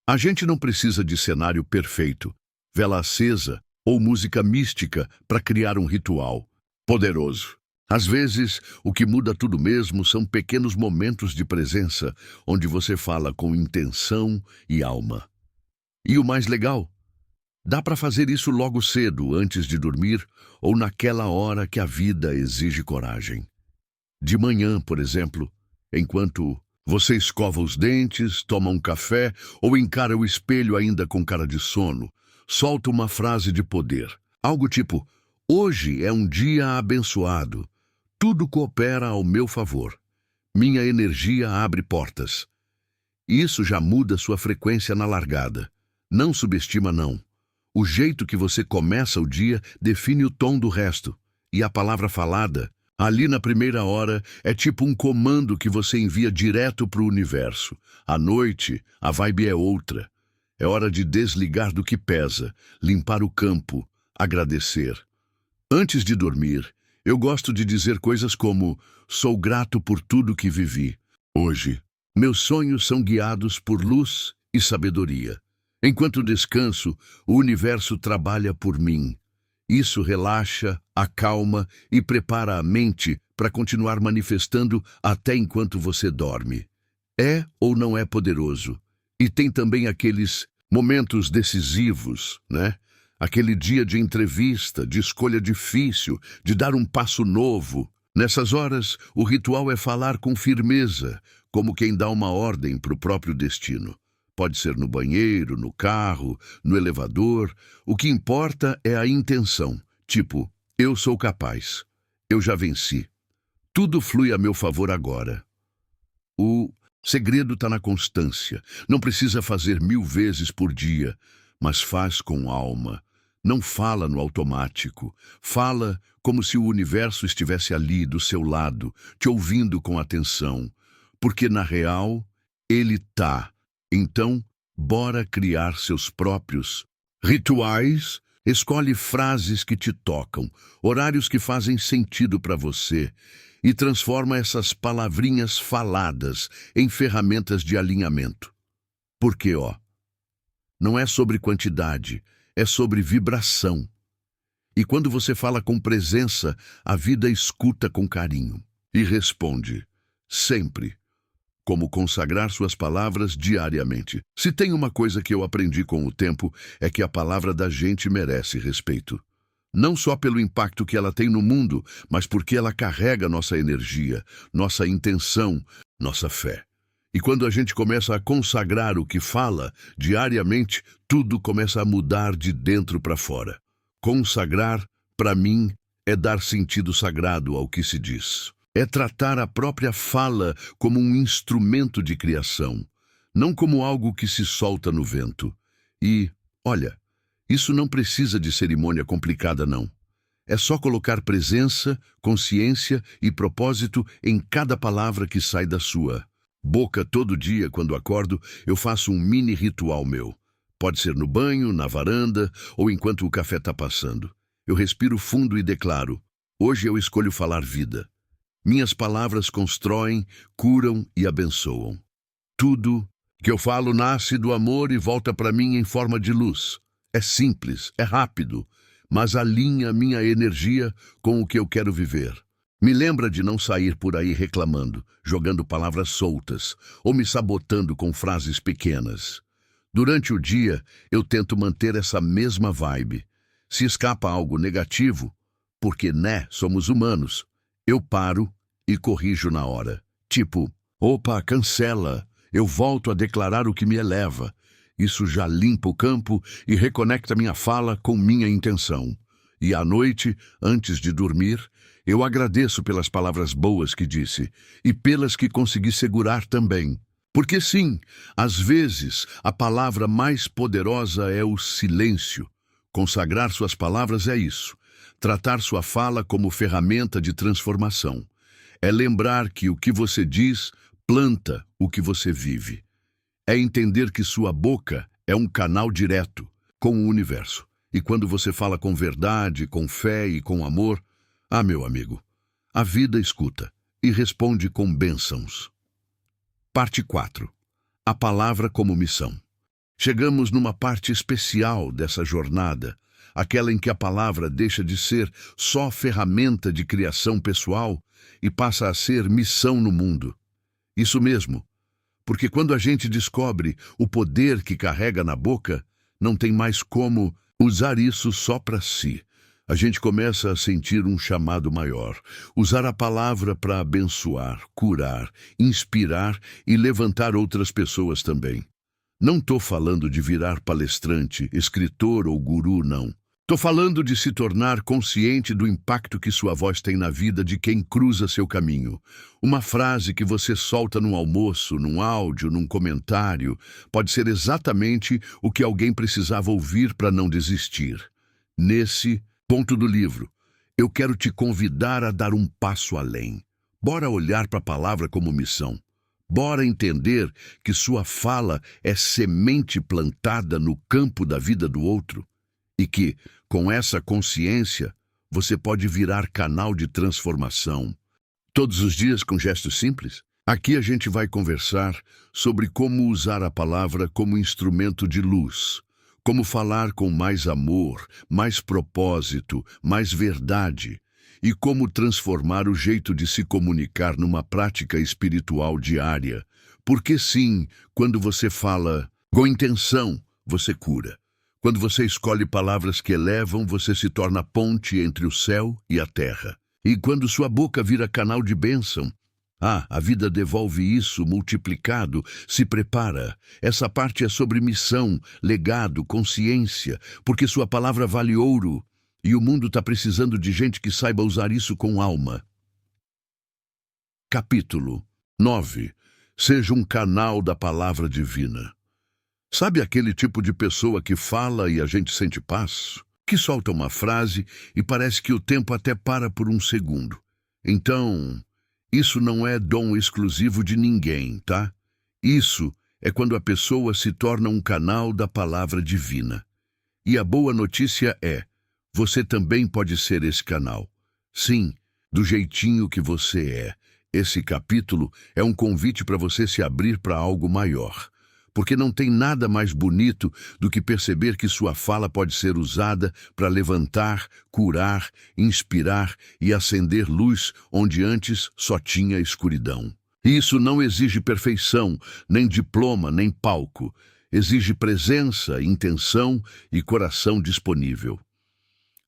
A gente não precisa de cenário perfeito, vela acesa ou música mística para criar um ritual poderoso. Às vezes, o que muda tudo mesmo são pequenos momentos de presença, onde você fala com intenção e alma. E o mais legal? Dá para fazer isso logo cedo, antes de dormir, ou naquela hora que a vida exige coragem. De manhã, por exemplo, enquanto você escova os dentes, toma um café ou encara o espelho ainda com cara de sono, solta uma frase de poder. Algo tipo: "Hoje é um dia abençoado. Tudo coopera ao meu favor. Minha energia abre portas." Isso já muda sua frequência na largada. Não subestima, não. O jeito que você começa o dia define o tom do resto. E a palavra falada, ali na primeira hora, é tipo um comando que você envia direto para o universo. À noite, a vibe é outra. É hora de desligar do que pesa, limpar o campo, agradecer. Antes de dormir, eu gosto de dizer coisas como: "Sou grato por tudo que vivi. Hoje, meus sonhos são guiados por luz e sabedoria. Enquanto descanso, o universo trabalha por mim." Isso relaxa, acalma e prepara a mente para continuar manifestando até enquanto você dorme. É ou não é poderoso? E tem também aqueles momentos decisivos, né? Aquele dia de entrevista, de escolha difícil, de dar um passo novo. Nessas horas, o ritual é falar com firmeza, como quem dá uma ordem para o próprio destino. Pode ser no banheiro, no carro, no elevador. O que importa é a intenção. Tipo: "Eu sou capaz. Eu já venci. Tudo flui a meu favor agora." O segredo está na constância. Não precisa fazer 1000 vezes por dia, mas faz com alma. Não fala no automático. Fala como se o universo estivesse ali, do seu lado, te ouvindo com atenção. Porque, na real, ele tá. Então, bora criar seus próprios rituais. Escolhe frases que te tocam, horários que fazem sentido para você. e transforma essas palavrinhas faladas em ferramentas de alinhamento. Porque, não é sobre quantidade, é sobre vibração. E quando você fala com presença, a vida escuta com carinho e responde, sempre. Como consagrar suas palavras diariamente. Se tem uma coisa que eu aprendi com o tempo, é que a palavra da gente merece respeito. Não só pelo impacto que ela tem no mundo, mas porque ela carrega nossa energia, nossa intenção, nossa fé. E quando a gente começa a consagrar o que fala diariamente, tudo começa a mudar de dentro para fora. Consagrar, para mim, é dar sentido sagrado ao que se diz. É tratar a própria fala como um instrumento de criação, não como algo que se solta no vento. E, olha, isso não precisa de cerimônia complicada, não. É só colocar presença, consciência e propósito em cada palavra que sai da sua boca. Todo dia, quando acordo, eu faço um mini ritual meu. Pode ser no banho, na varanda ou enquanto o café está passando. Eu respiro fundo e declaro, hoje eu escolho falar vida. Minhas palavras constroem, curam e abençoam. Tudo que eu falo nasce do amor e volta para mim em forma de luz. É simples, é rápido, mas alinha minha energia com o que eu quero viver. Me lembra de não sair por aí reclamando, jogando palavras soltas ou me sabotando com frases pequenas. Durante o dia, eu tento manter essa mesma vibe. Se escapa algo negativo, porque, somos humanos, eu paro e corrijo na hora. Tipo, opa, cancela, eu volto a declarar o que me eleva. Isso já limpa o campo e reconecta minha fala com minha intenção. E à noite, antes de dormir, eu agradeço pelas palavras boas que disse e pelas que consegui segurar também. Porque sim, às vezes, a palavra mais poderosa é o silêncio. Consagrar suas palavras é isso. Tratar sua fala como ferramenta de transformação. É lembrar que o que você diz planta o que você vive. É entender que sua boca é um canal direto com o universo. E quando você fala com verdade, com fé e com amor, meu amigo, a vida escuta e responde com bênçãos. Parte 4. A palavra como missão. Chegamos numa parte especial dessa jornada, aquela em que a palavra deixa de ser só ferramenta de criação pessoal e passa a ser missão no mundo. Isso mesmo, porque quando a gente descobre o poder que carrega na boca, não tem mais como usar isso só para si. A gente começa a sentir um chamado maior, usar a palavra para abençoar, curar, inspirar e levantar outras pessoas também. Não estou falando de virar palestrante, escritor ou guru, não. Estou falando de se tornar consciente do impacto que sua voz tem na vida de quem cruza seu caminho. Uma frase que você solta num almoço, num áudio, num comentário, pode ser exatamente o que alguém precisava ouvir para não desistir. Nesse ponto do livro, eu quero te convidar a dar um passo além. Bora olhar para a palavra como missão. Bora entender que sua fala é semente plantada no campo da vida do outro. E que, com essa consciência, você pode virar canal de transformação. Todos os dias com gestos simples? Aqui a gente vai conversar sobre como usar a palavra como instrumento de luz, como falar com mais amor, mais propósito, mais verdade, e como transformar o jeito de se comunicar numa prática espiritual diária. Porque sim, quando você fala com intenção, você cura. Quando você escolhe palavras que elevam, você se torna ponte entre o céu e a terra. E quando sua boca vira canal de bênção, a vida devolve isso multiplicado. Se prepara. Essa parte é sobre missão, legado, consciência, porque sua palavra vale ouro. E o mundo está precisando de gente que saiba usar isso com alma. Capítulo 9. Seja um canal da palavra divina. Sabe aquele tipo de pessoa que fala e a gente sente paz? Que solta uma frase e parece que o tempo até para por um segundo. Então, isso não é dom exclusivo de ninguém, tá? Isso é quando a pessoa se torna um canal da palavra divina. E a boa notícia é, você também pode ser esse canal. Sim, do jeitinho que você é. Esse capítulo é um convite para você se abrir para algo maior. Porque não tem nada mais bonito do que perceber que sua fala pode ser usada para levantar, curar, inspirar e acender luz onde antes só tinha escuridão. E isso não exige perfeição, nem diploma, nem palco. Exige presença, intenção e coração disponível.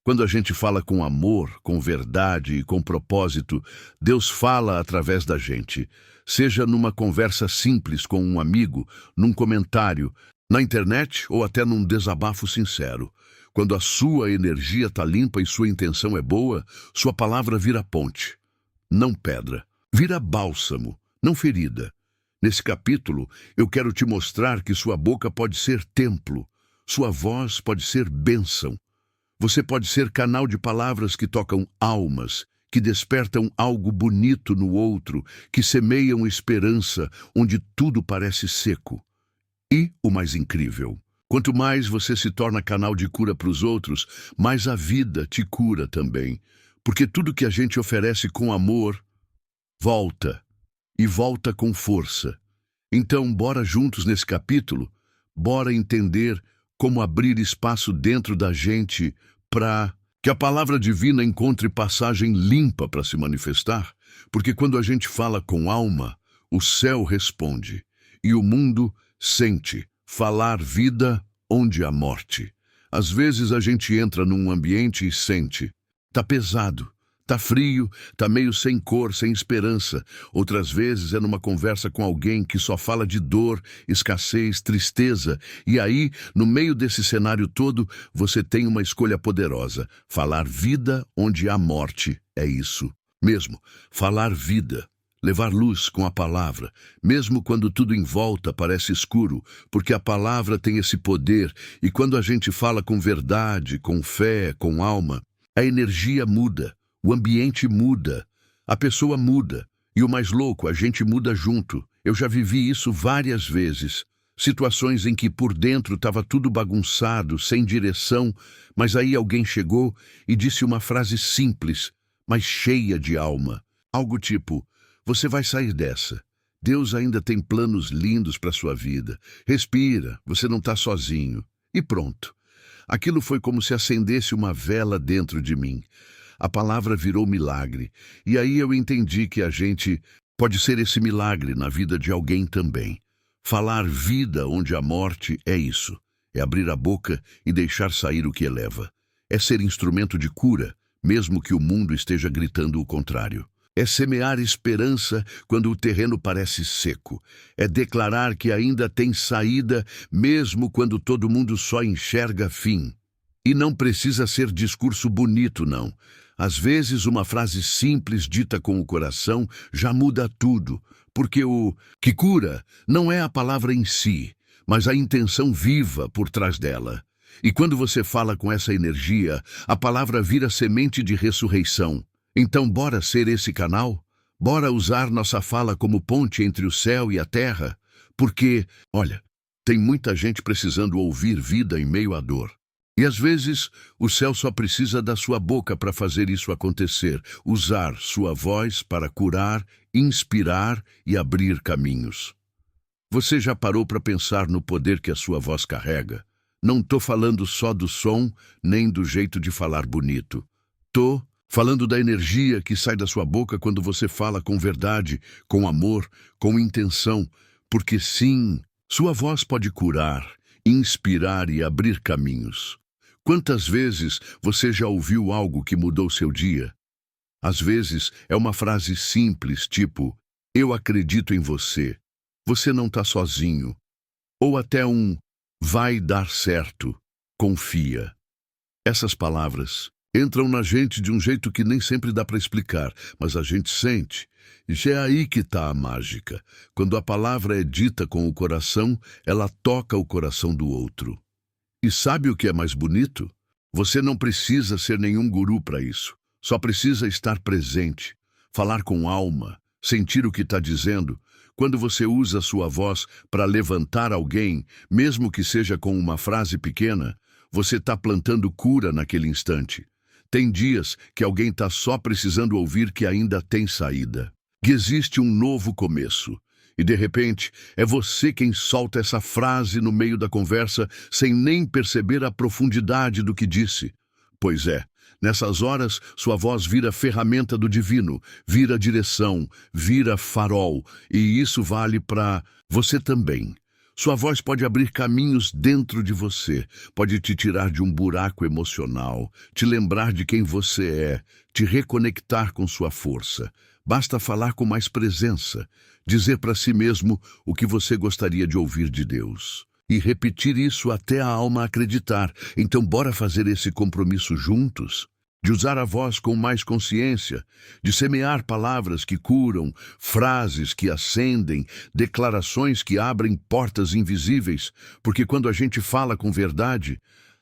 Quando a gente fala com amor, com verdade e com propósito, Deus fala através da gente. Seja numa conversa simples com um amigo, num comentário, na internet ou até num desabafo sincero. Quando a sua energia está limpa e sua intenção é boa, sua palavra vira ponte, não pedra. Vira bálsamo, não ferida. Nesse capítulo, eu quero te mostrar que sua boca pode ser templo, sua voz pode ser bênção. Você pode ser canal de palavras que tocam almas, que despertam algo bonito no outro, que semeiam esperança onde tudo parece seco. E o mais incrível, quanto mais você se torna canal de cura para os outros, mais a vida te cura também. Porque tudo que a gente oferece com amor, volta. E volta com força. Então, bora juntos nesse capítulo? Bora entender como abrir espaço dentro da gente para que a palavra divina encontre passagem limpa para se manifestar, porque quando a gente fala com alma, o céu responde e o mundo sente falar vida onde há morte. Às vezes a gente entra num ambiente e sente, tá pesado, tá frio, tá meio sem cor, sem esperança. Outras vezes é numa conversa com alguém que só fala de dor, escassez, tristeza. E aí, no meio desse cenário todo, você tem uma escolha poderosa. Falar vida onde há morte. É isso mesmo. Falar vida. Levar luz com a palavra, mesmo quando tudo em volta parece escuro, porque a palavra tem esse poder. E quando a gente fala com verdade, com fé, com alma, a energia muda. O ambiente muda, a pessoa muda, e o mais louco, a gente muda junto. Eu já vivi isso várias vezes. Situações em que por dentro estava tudo bagunçado, sem direção, mas aí alguém chegou e disse uma frase simples, mas cheia de alma. Algo tipo, você vai sair dessa. Deus ainda tem planos lindos para sua vida. Respira, você não está sozinho. E pronto. Aquilo foi como se acendesse uma vela dentro de mim. A palavra virou milagre, e aí eu entendi que a gente pode ser esse milagre na vida de alguém também. Falar vida onde há morte é isso, é abrir a boca e deixar sair o que eleva. É ser instrumento de cura, mesmo que o mundo esteja gritando o contrário. É semear esperança quando o terreno parece seco. É declarar que ainda tem saída, mesmo quando todo mundo só enxerga fim. E não precisa ser discurso bonito, não. Às vezes, uma frase simples dita com o coração já muda tudo, porque o que cura não é a palavra em si, mas a intenção viva por trás dela. E quando você fala com essa energia, a palavra vira semente de ressurreição. Então, bora ser esse canal? Bora usar nossa fala como ponte entre o céu e a terra? Porque, olha, tem muita gente precisando ouvir vida em meio à dor. E às vezes, o céu só precisa da sua boca para fazer isso acontecer, usar sua voz para curar, inspirar e abrir caminhos. Você já parou para pensar no poder que a sua voz carrega? Não estou falando só do som, nem do jeito de falar bonito. Estou falando da energia que sai da sua boca quando você fala com verdade, com amor, com intenção, porque sim, sua voz pode curar, inspirar e abrir caminhos. Quantas vezes você já ouviu algo que mudou seu dia? Às vezes é uma frase simples, tipo, eu acredito em você, você não está sozinho. Ou até um, vai dar certo, confia. Essas palavras entram na gente de um jeito que nem sempre dá para explicar, mas a gente sente. E é aí que está a mágica. Quando a palavra é dita com o coração, ela toca o coração do outro. E sabe o que é mais bonito? Você não precisa ser nenhum guru para isso. Só precisa estar presente, falar com alma, sentir o que está dizendo. Quando você usa a sua voz para levantar alguém, mesmo que seja com uma frase pequena, você está plantando cura naquele instante. Tem dias que alguém está só precisando ouvir que ainda tem saída, que existe um novo começo. E de repente, é você quem solta essa frase no meio da conversa sem nem perceber a profundidade do que disse. Pois é, nessas horas, sua voz vira ferramenta do divino, vira direção, vira farol, e isso vale para você também. Sua voz pode abrir caminhos dentro de você, pode te tirar de um buraco emocional, te lembrar de quem você é, te reconectar com sua força. Basta falar com mais presença, dizer para si mesmo o que você gostaria de ouvir de Deus. E repetir isso até a alma acreditar. Então bora fazer esse compromisso juntos? De usar a voz com mais consciência, de semear palavras que curam, frases que acendem, declarações que abrem portas invisíveis, porque quando a gente fala com verdade,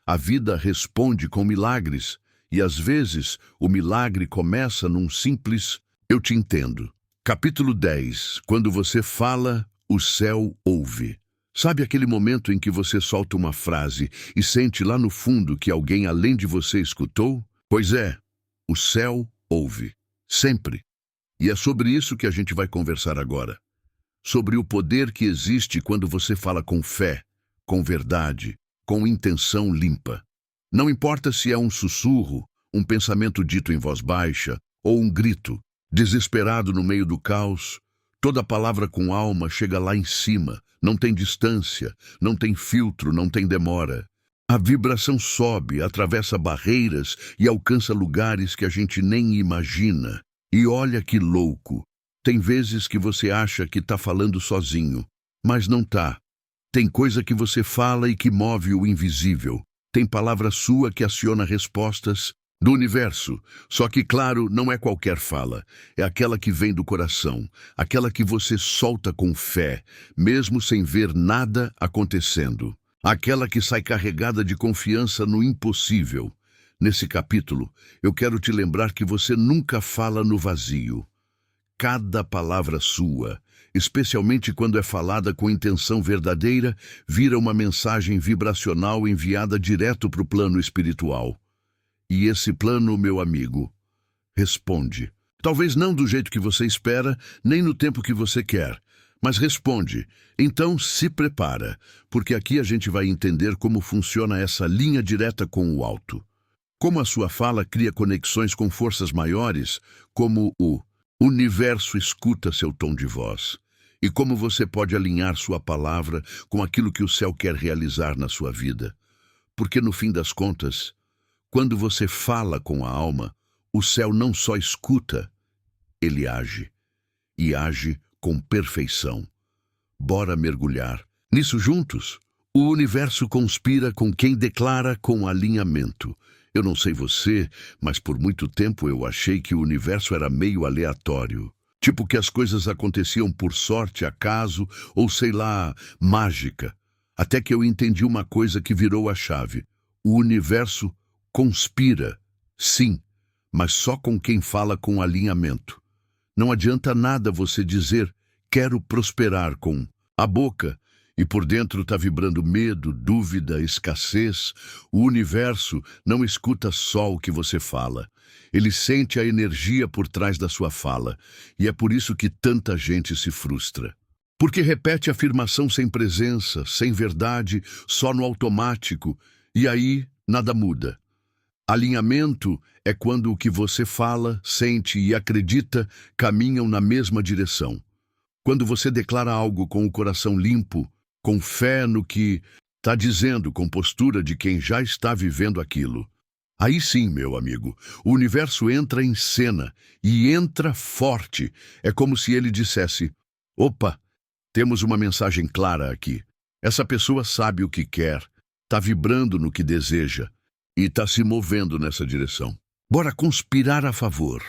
a vida responde com milagres, e às vezes o milagre começa num simples "eu te entendo". Capítulo 10. Quando você fala, o céu ouve. Sabe aquele momento em que você solta uma frase e sente lá no fundo que alguém além de você escutou? Pois é, o céu ouve, sempre. E é sobre isso que a gente vai conversar agora. Sobre o poder que existe quando você fala com fé, com verdade, com intenção limpa. Não importa se é um sussurro, um pensamento dito em voz baixa ou um grito, desesperado no meio do caos, toda palavra com alma chega lá em cima, não tem distância, não tem filtro, não tem demora. A vibração sobe, atravessa barreiras e alcança lugares que a gente nem imagina. E olha que louco! Tem vezes que você acha que está falando sozinho, mas não tá. Tem coisa que você fala e que move o invisível. Tem palavra sua que aciona respostas do universo. Só que, claro, não é qualquer fala. É aquela que vem do coração, aquela que você solta com fé, mesmo sem ver nada acontecendo. Aquela que sai carregada de confiança no impossível. Nesse capítulo, eu quero te lembrar que você nunca fala no vazio. Cada palavra sua, especialmente quando é falada com intenção verdadeira, vira uma mensagem vibracional enviada direto para o plano espiritual. E esse plano, meu amigo, responde. Talvez não do jeito que você espera, nem no tempo que você quer, mas responde. Então se prepara, porque aqui a gente vai entender como funciona essa linha direta com o alto. Como a sua fala cria conexões com forças maiores, como o universo escuta seu tom de voz, e como você pode alinhar sua palavra com aquilo que o céu quer realizar na sua vida. Porque no fim das contas, quando você fala com a alma, o céu não só escuta, ele age, e age com perfeição. Bora mergulhar nisso juntos? O universo conspira com quem declara com alinhamento. Eu não sei você, mas por muito tempo eu achei que o universo era meio aleatório. Tipo que as coisas aconteciam por sorte, acaso, ou sei lá, mágica. Até que eu entendi uma coisa que virou a chave. O universo conspira, sim, mas só com quem fala com alinhamento. Não adianta nada você dizer, quero prosperar com a boca, e por dentro está vibrando medo, dúvida, escassez. O universo não escuta só o que você fala. Ele sente a energia por trás da sua fala, e é por isso que tanta gente se frustra. Porque repete afirmação sem presença, sem verdade, só no automático, e aí nada muda. Alinhamento é quando o que você fala, sente e acredita caminham na mesma direção. Quando você declara algo com o coração limpo, com fé no que está dizendo, com postura de quem já está vivendo aquilo. Aí sim, meu amigo, o universo entra em cena e entra forte. É como se ele dissesse, opa, temos uma mensagem clara aqui. Essa pessoa sabe o que quer, está vibrando no que deseja e está se movendo nessa direção. Bora conspirar a favor.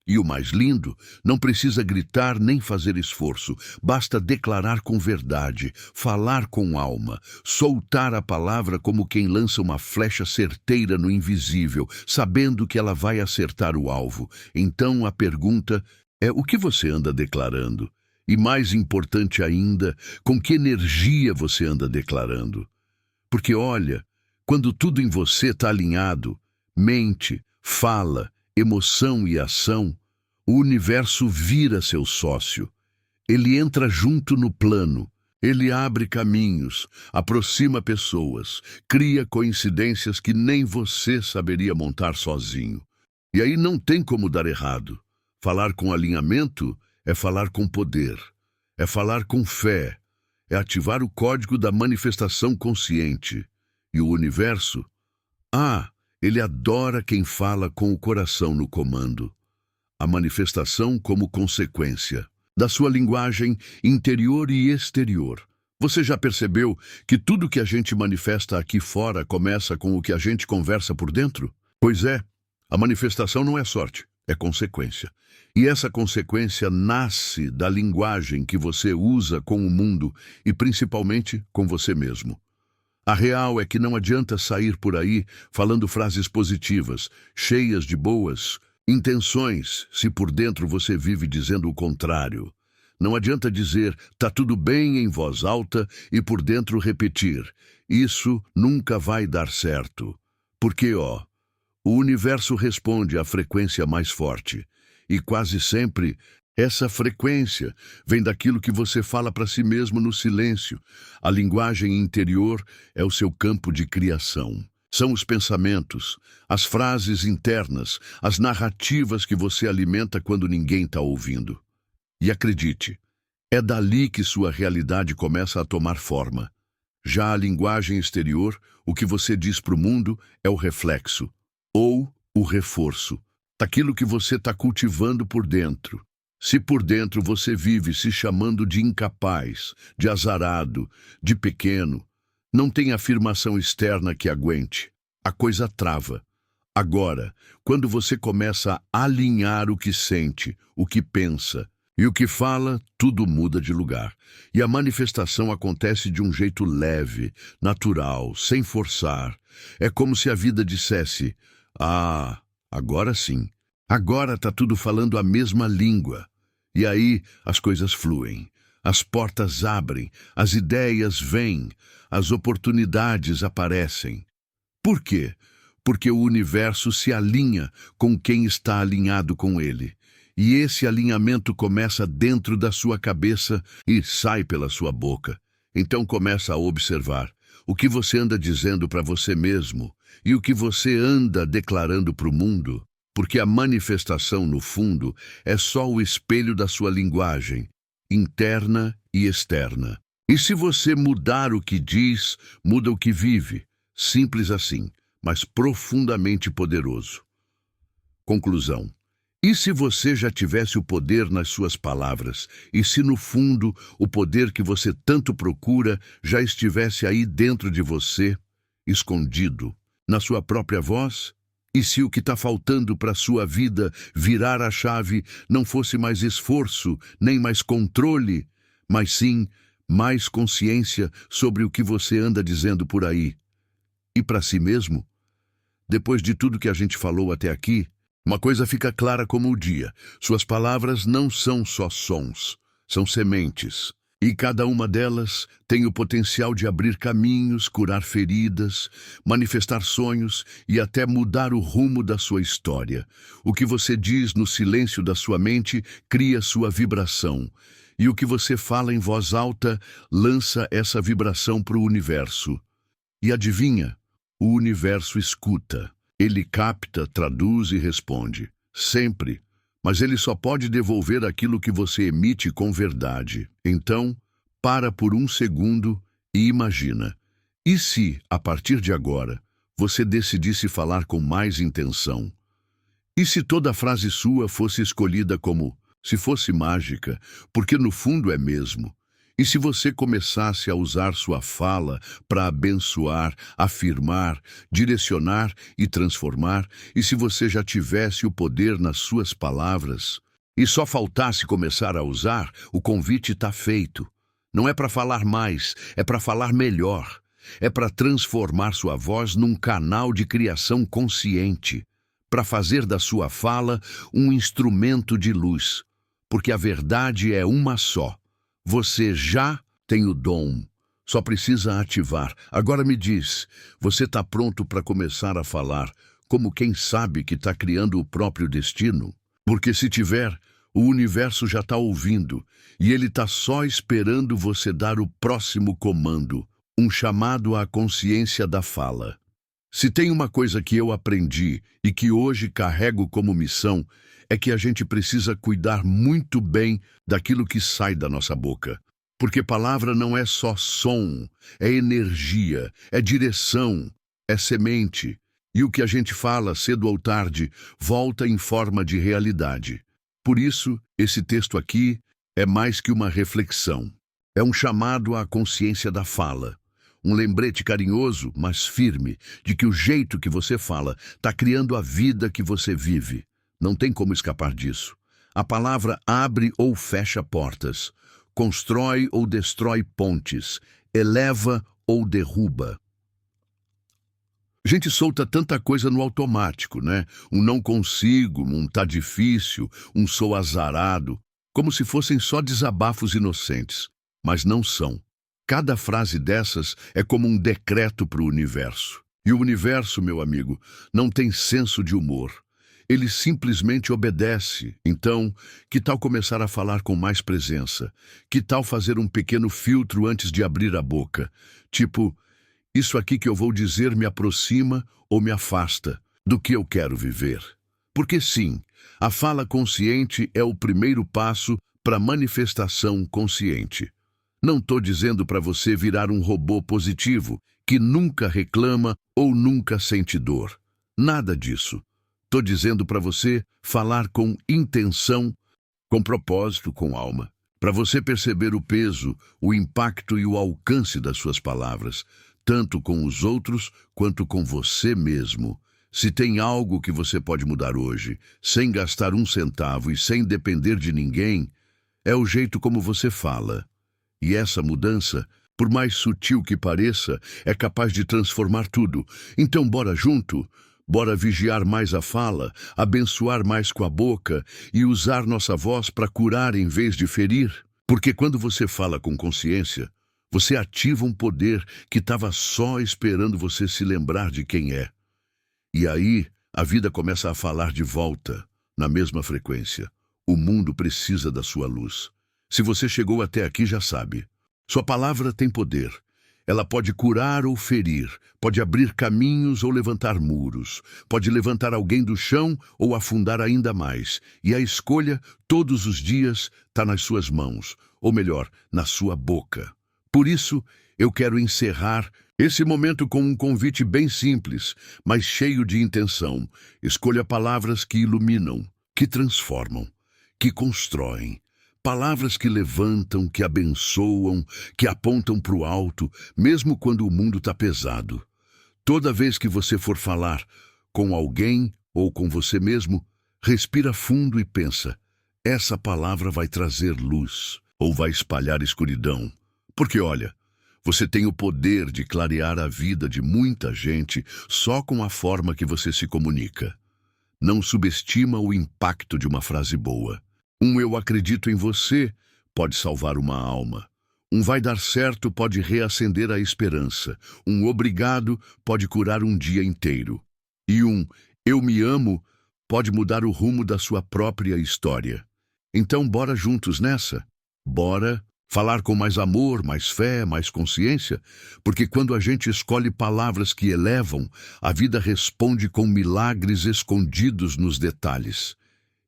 E o mais lindo, não precisa gritar nem fazer esforço, basta declarar com verdade, falar com alma, soltar a palavra como quem lança uma flecha certeira no invisível, sabendo que ela vai acertar o alvo. Então a pergunta é o que você anda declarando? E mais importante ainda, com que energia você anda declarando? Porque olha, quando tudo em você está alinhado, mente, fala, emoção e ação, o universo vira seu sócio. Ele entra junto no plano. Ele abre caminhos, aproxima pessoas, cria coincidências que nem você saberia montar sozinho. E aí não tem como dar errado. Falar com alinhamento é falar com poder, é falar com fé, é ativar o código da manifestação consciente. E o universo? Ele adora quem fala com o coração no comando. A manifestação como consequência da sua linguagem interior e exterior. Você já percebeu que tudo que a gente manifesta aqui fora começa com o que a gente conversa por dentro? Pois é, a manifestação não é sorte, é consequência. E essa consequência nasce da linguagem que você usa com o mundo e principalmente com você mesmo. A real é que não adianta sair por aí falando frases positivas, cheias de boas intenções, se por dentro você vive dizendo o contrário. Não adianta dizer "tá tudo bem" em voz alta e por dentro repetir. Isso nunca vai dar certo. Porque, o universo responde à frequência mais forte. E quase sempre, essa frequência vem daquilo que você fala para si mesmo no silêncio. A linguagem interior é o seu campo de criação. São os pensamentos, as frases internas, as narrativas que você alimenta quando ninguém está ouvindo. E acredite, é dali que sua realidade começa a tomar forma. Já a linguagem exterior, o que você diz para o mundo, é o reflexo, ou o reforço, daquilo que você está cultivando por dentro. Se por dentro você vive se chamando de incapaz, de azarado, de pequeno, não tem afirmação externa que aguente. A coisa trava. Agora, quando você começa a alinhar o que sente, o que pensa e o que fala, tudo muda de lugar. E a manifestação acontece de um jeito leve, natural, sem forçar. É como se a vida dissesse: agora sim. Agora está tudo falando a mesma língua. E aí as coisas fluem. As portas abrem, as ideias vêm, as oportunidades aparecem. Por quê? Porque o universo se alinha com quem está alinhado com ele. E esse alinhamento começa dentro da sua cabeça e sai pela sua boca. Então começa a observar o que você anda dizendo para você mesmo e o que você anda declarando para o mundo. Porque a manifestação, no fundo, é só o espelho da sua linguagem, interna e externa. E se você mudar o que diz, muda o que vive. Simples assim, mas profundamente poderoso. Conclusão. E se você já tivesse o poder nas suas palavras? E se no fundo o poder que você tanto procura já estivesse aí dentro de você, escondido, na sua própria voz? E se o que está faltando para a sua vida virar a chave não fosse mais esforço, nem mais controle, mas sim mais consciência sobre o que você anda dizendo por aí? E para si mesmo? Depois de tudo que a gente falou até aqui, uma coisa fica clara como o dia. Suas palavras não são só sons, são sementes. E cada uma delas tem o potencial de abrir caminhos, curar feridas, manifestar sonhos e até mudar o rumo da sua história. O que você diz no silêncio da sua mente cria sua vibração. E o que você fala em voz alta lança essa vibração para o universo. E adivinha? O universo escuta. Ele capta, traduz e responde. Sempre. Mas ele só pode devolver aquilo que você emite com verdade. Então, para por um segundo e imagina. E se, a partir de agora, você decidisse falar com mais intenção? E se toda frase sua fosse escolhida como se fosse mágica, porque no fundo é mesmo? E se você começasse a usar sua fala para abençoar, afirmar, direcionar e transformar? E se você já tivesse o poder nas suas palavras? E só faltasse começar a usar, o convite está feito. Não é para falar mais, é para falar melhor. É para transformar sua voz num canal de criação consciente. Para fazer da sua fala um instrumento de luz. Porque a verdade é uma só. Você já tem o dom, só precisa ativar. Agora me diz, você está pronto para começar a falar como quem sabe que está criando o próprio destino? Porque se tiver, o universo já está ouvindo e ele está só esperando você dar o próximo comando, um chamado à consciência da fala. Se tem uma coisa que eu aprendi e que hoje carrego como missão, é que a gente precisa cuidar muito bem daquilo que sai da nossa boca. Porque palavra não é só som, é energia, é direção, é semente. E o que a gente fala, cedo ou tarde, volta em forma de realidade. Por isso, esse texto aqui é mais que uma reflexão. É um chamado à consciência da fala. Um lembrete carinhoso, mas firme, de que o jeito que você fala está criando a vida que você vive. Não tem como escapar disso. A palavra abre ou fecha portas, constrói ou destrói pontes, eleva ou derruba. A gente solta tanta coisa no automático, né? Um não consigo, um tá difícil, um sou azarado, como se fossem só desabafos inocentes. Mas não são. Cada frase dessas é como um decreto para o universo. E o universo, meu amigo, não tem senso de humor. Ele simplesmente obedece. Então, que tal começar a falar com mais presença? Que tal fazer um pequeno filtro antes de abrir a boca? Tipo, isso aqui que eu vou dizer me aproxima ou me afasta do que eu quero viver. Porque sim, a fala consciente é o primeiro passo para a manifestação consciente. Não estou dizendo para você virar um robô positivo, que nunca reclama ou nunca sente dor. Nada disso. Estou dizendo para você falar com intenção, com propósito, com alma. Para você perceber o peso, o impacto e o alcance das suas palavras, tanto com os outros quanto com você mesmo. Se tem algo que você pode mudar hoje, sem gastar um centavo e sem depender de ninguém, é o jeito como você fala. E essa mudança, por mais sutil que pareça, é capaz de transformar tudo. Então bora junto? Bora vigiar mais a fala, abençoar mais com a boca e usar nossa voz para curar em vez de ferir? Porque quando você fala com consciência, você ativa um poder que estava só esperando você se lembrar de quem é. E aí, a vida começa a falar de volta, na mesma frequência. O mundo precisa da sua luz. Se você chegou até aqui, já sabe. Sua palavra tem poder. Ela pode curar ou ferir, pode abrir caminhos ou levantar muros, pode levantar alguém do chão ou afundar ainda mais. E a escolha, todos os dias, está nas suas mãos, ou melhor, na sua boca. Por isso, eu quero encerrar esse momento com um convite bem simples, mas cheio de intenção. Escolha palavras que iluminam, que transformam, que constroem. Palavras que levantam, que abençoam, que apontam para o alto, mesmo quando o mundo está pesado. Toda vez que você for falar com alguém ou com você mesmo, respira fundo e pensa, essa palavra vai trazer luz ou vai espalhar escuridão. Porque olha, você tem o poder de clarear a vida de muita gente só com a forma que você se comunica. Não subestima o impacto de uma frase boa. Um eu acredito em você pode salvar uma alma. Um vai dar certo pode reacender a esperança. Um obrigado pode curar um dia inteiro. E um eu me amo pode mudar o rumo da sua própria história. Então bora juntos nessa? Bora falar com mais amor, mais fé, mais consciência? Porque quando a gente escolhe palavras que elevam, a vida responde com milagres escondidos nos detalhes.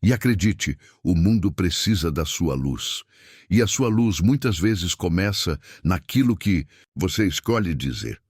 E acredite, o mundo precisa da sua luz. E a sua luz muitas vezes começa naquilo que você escolhe dizer.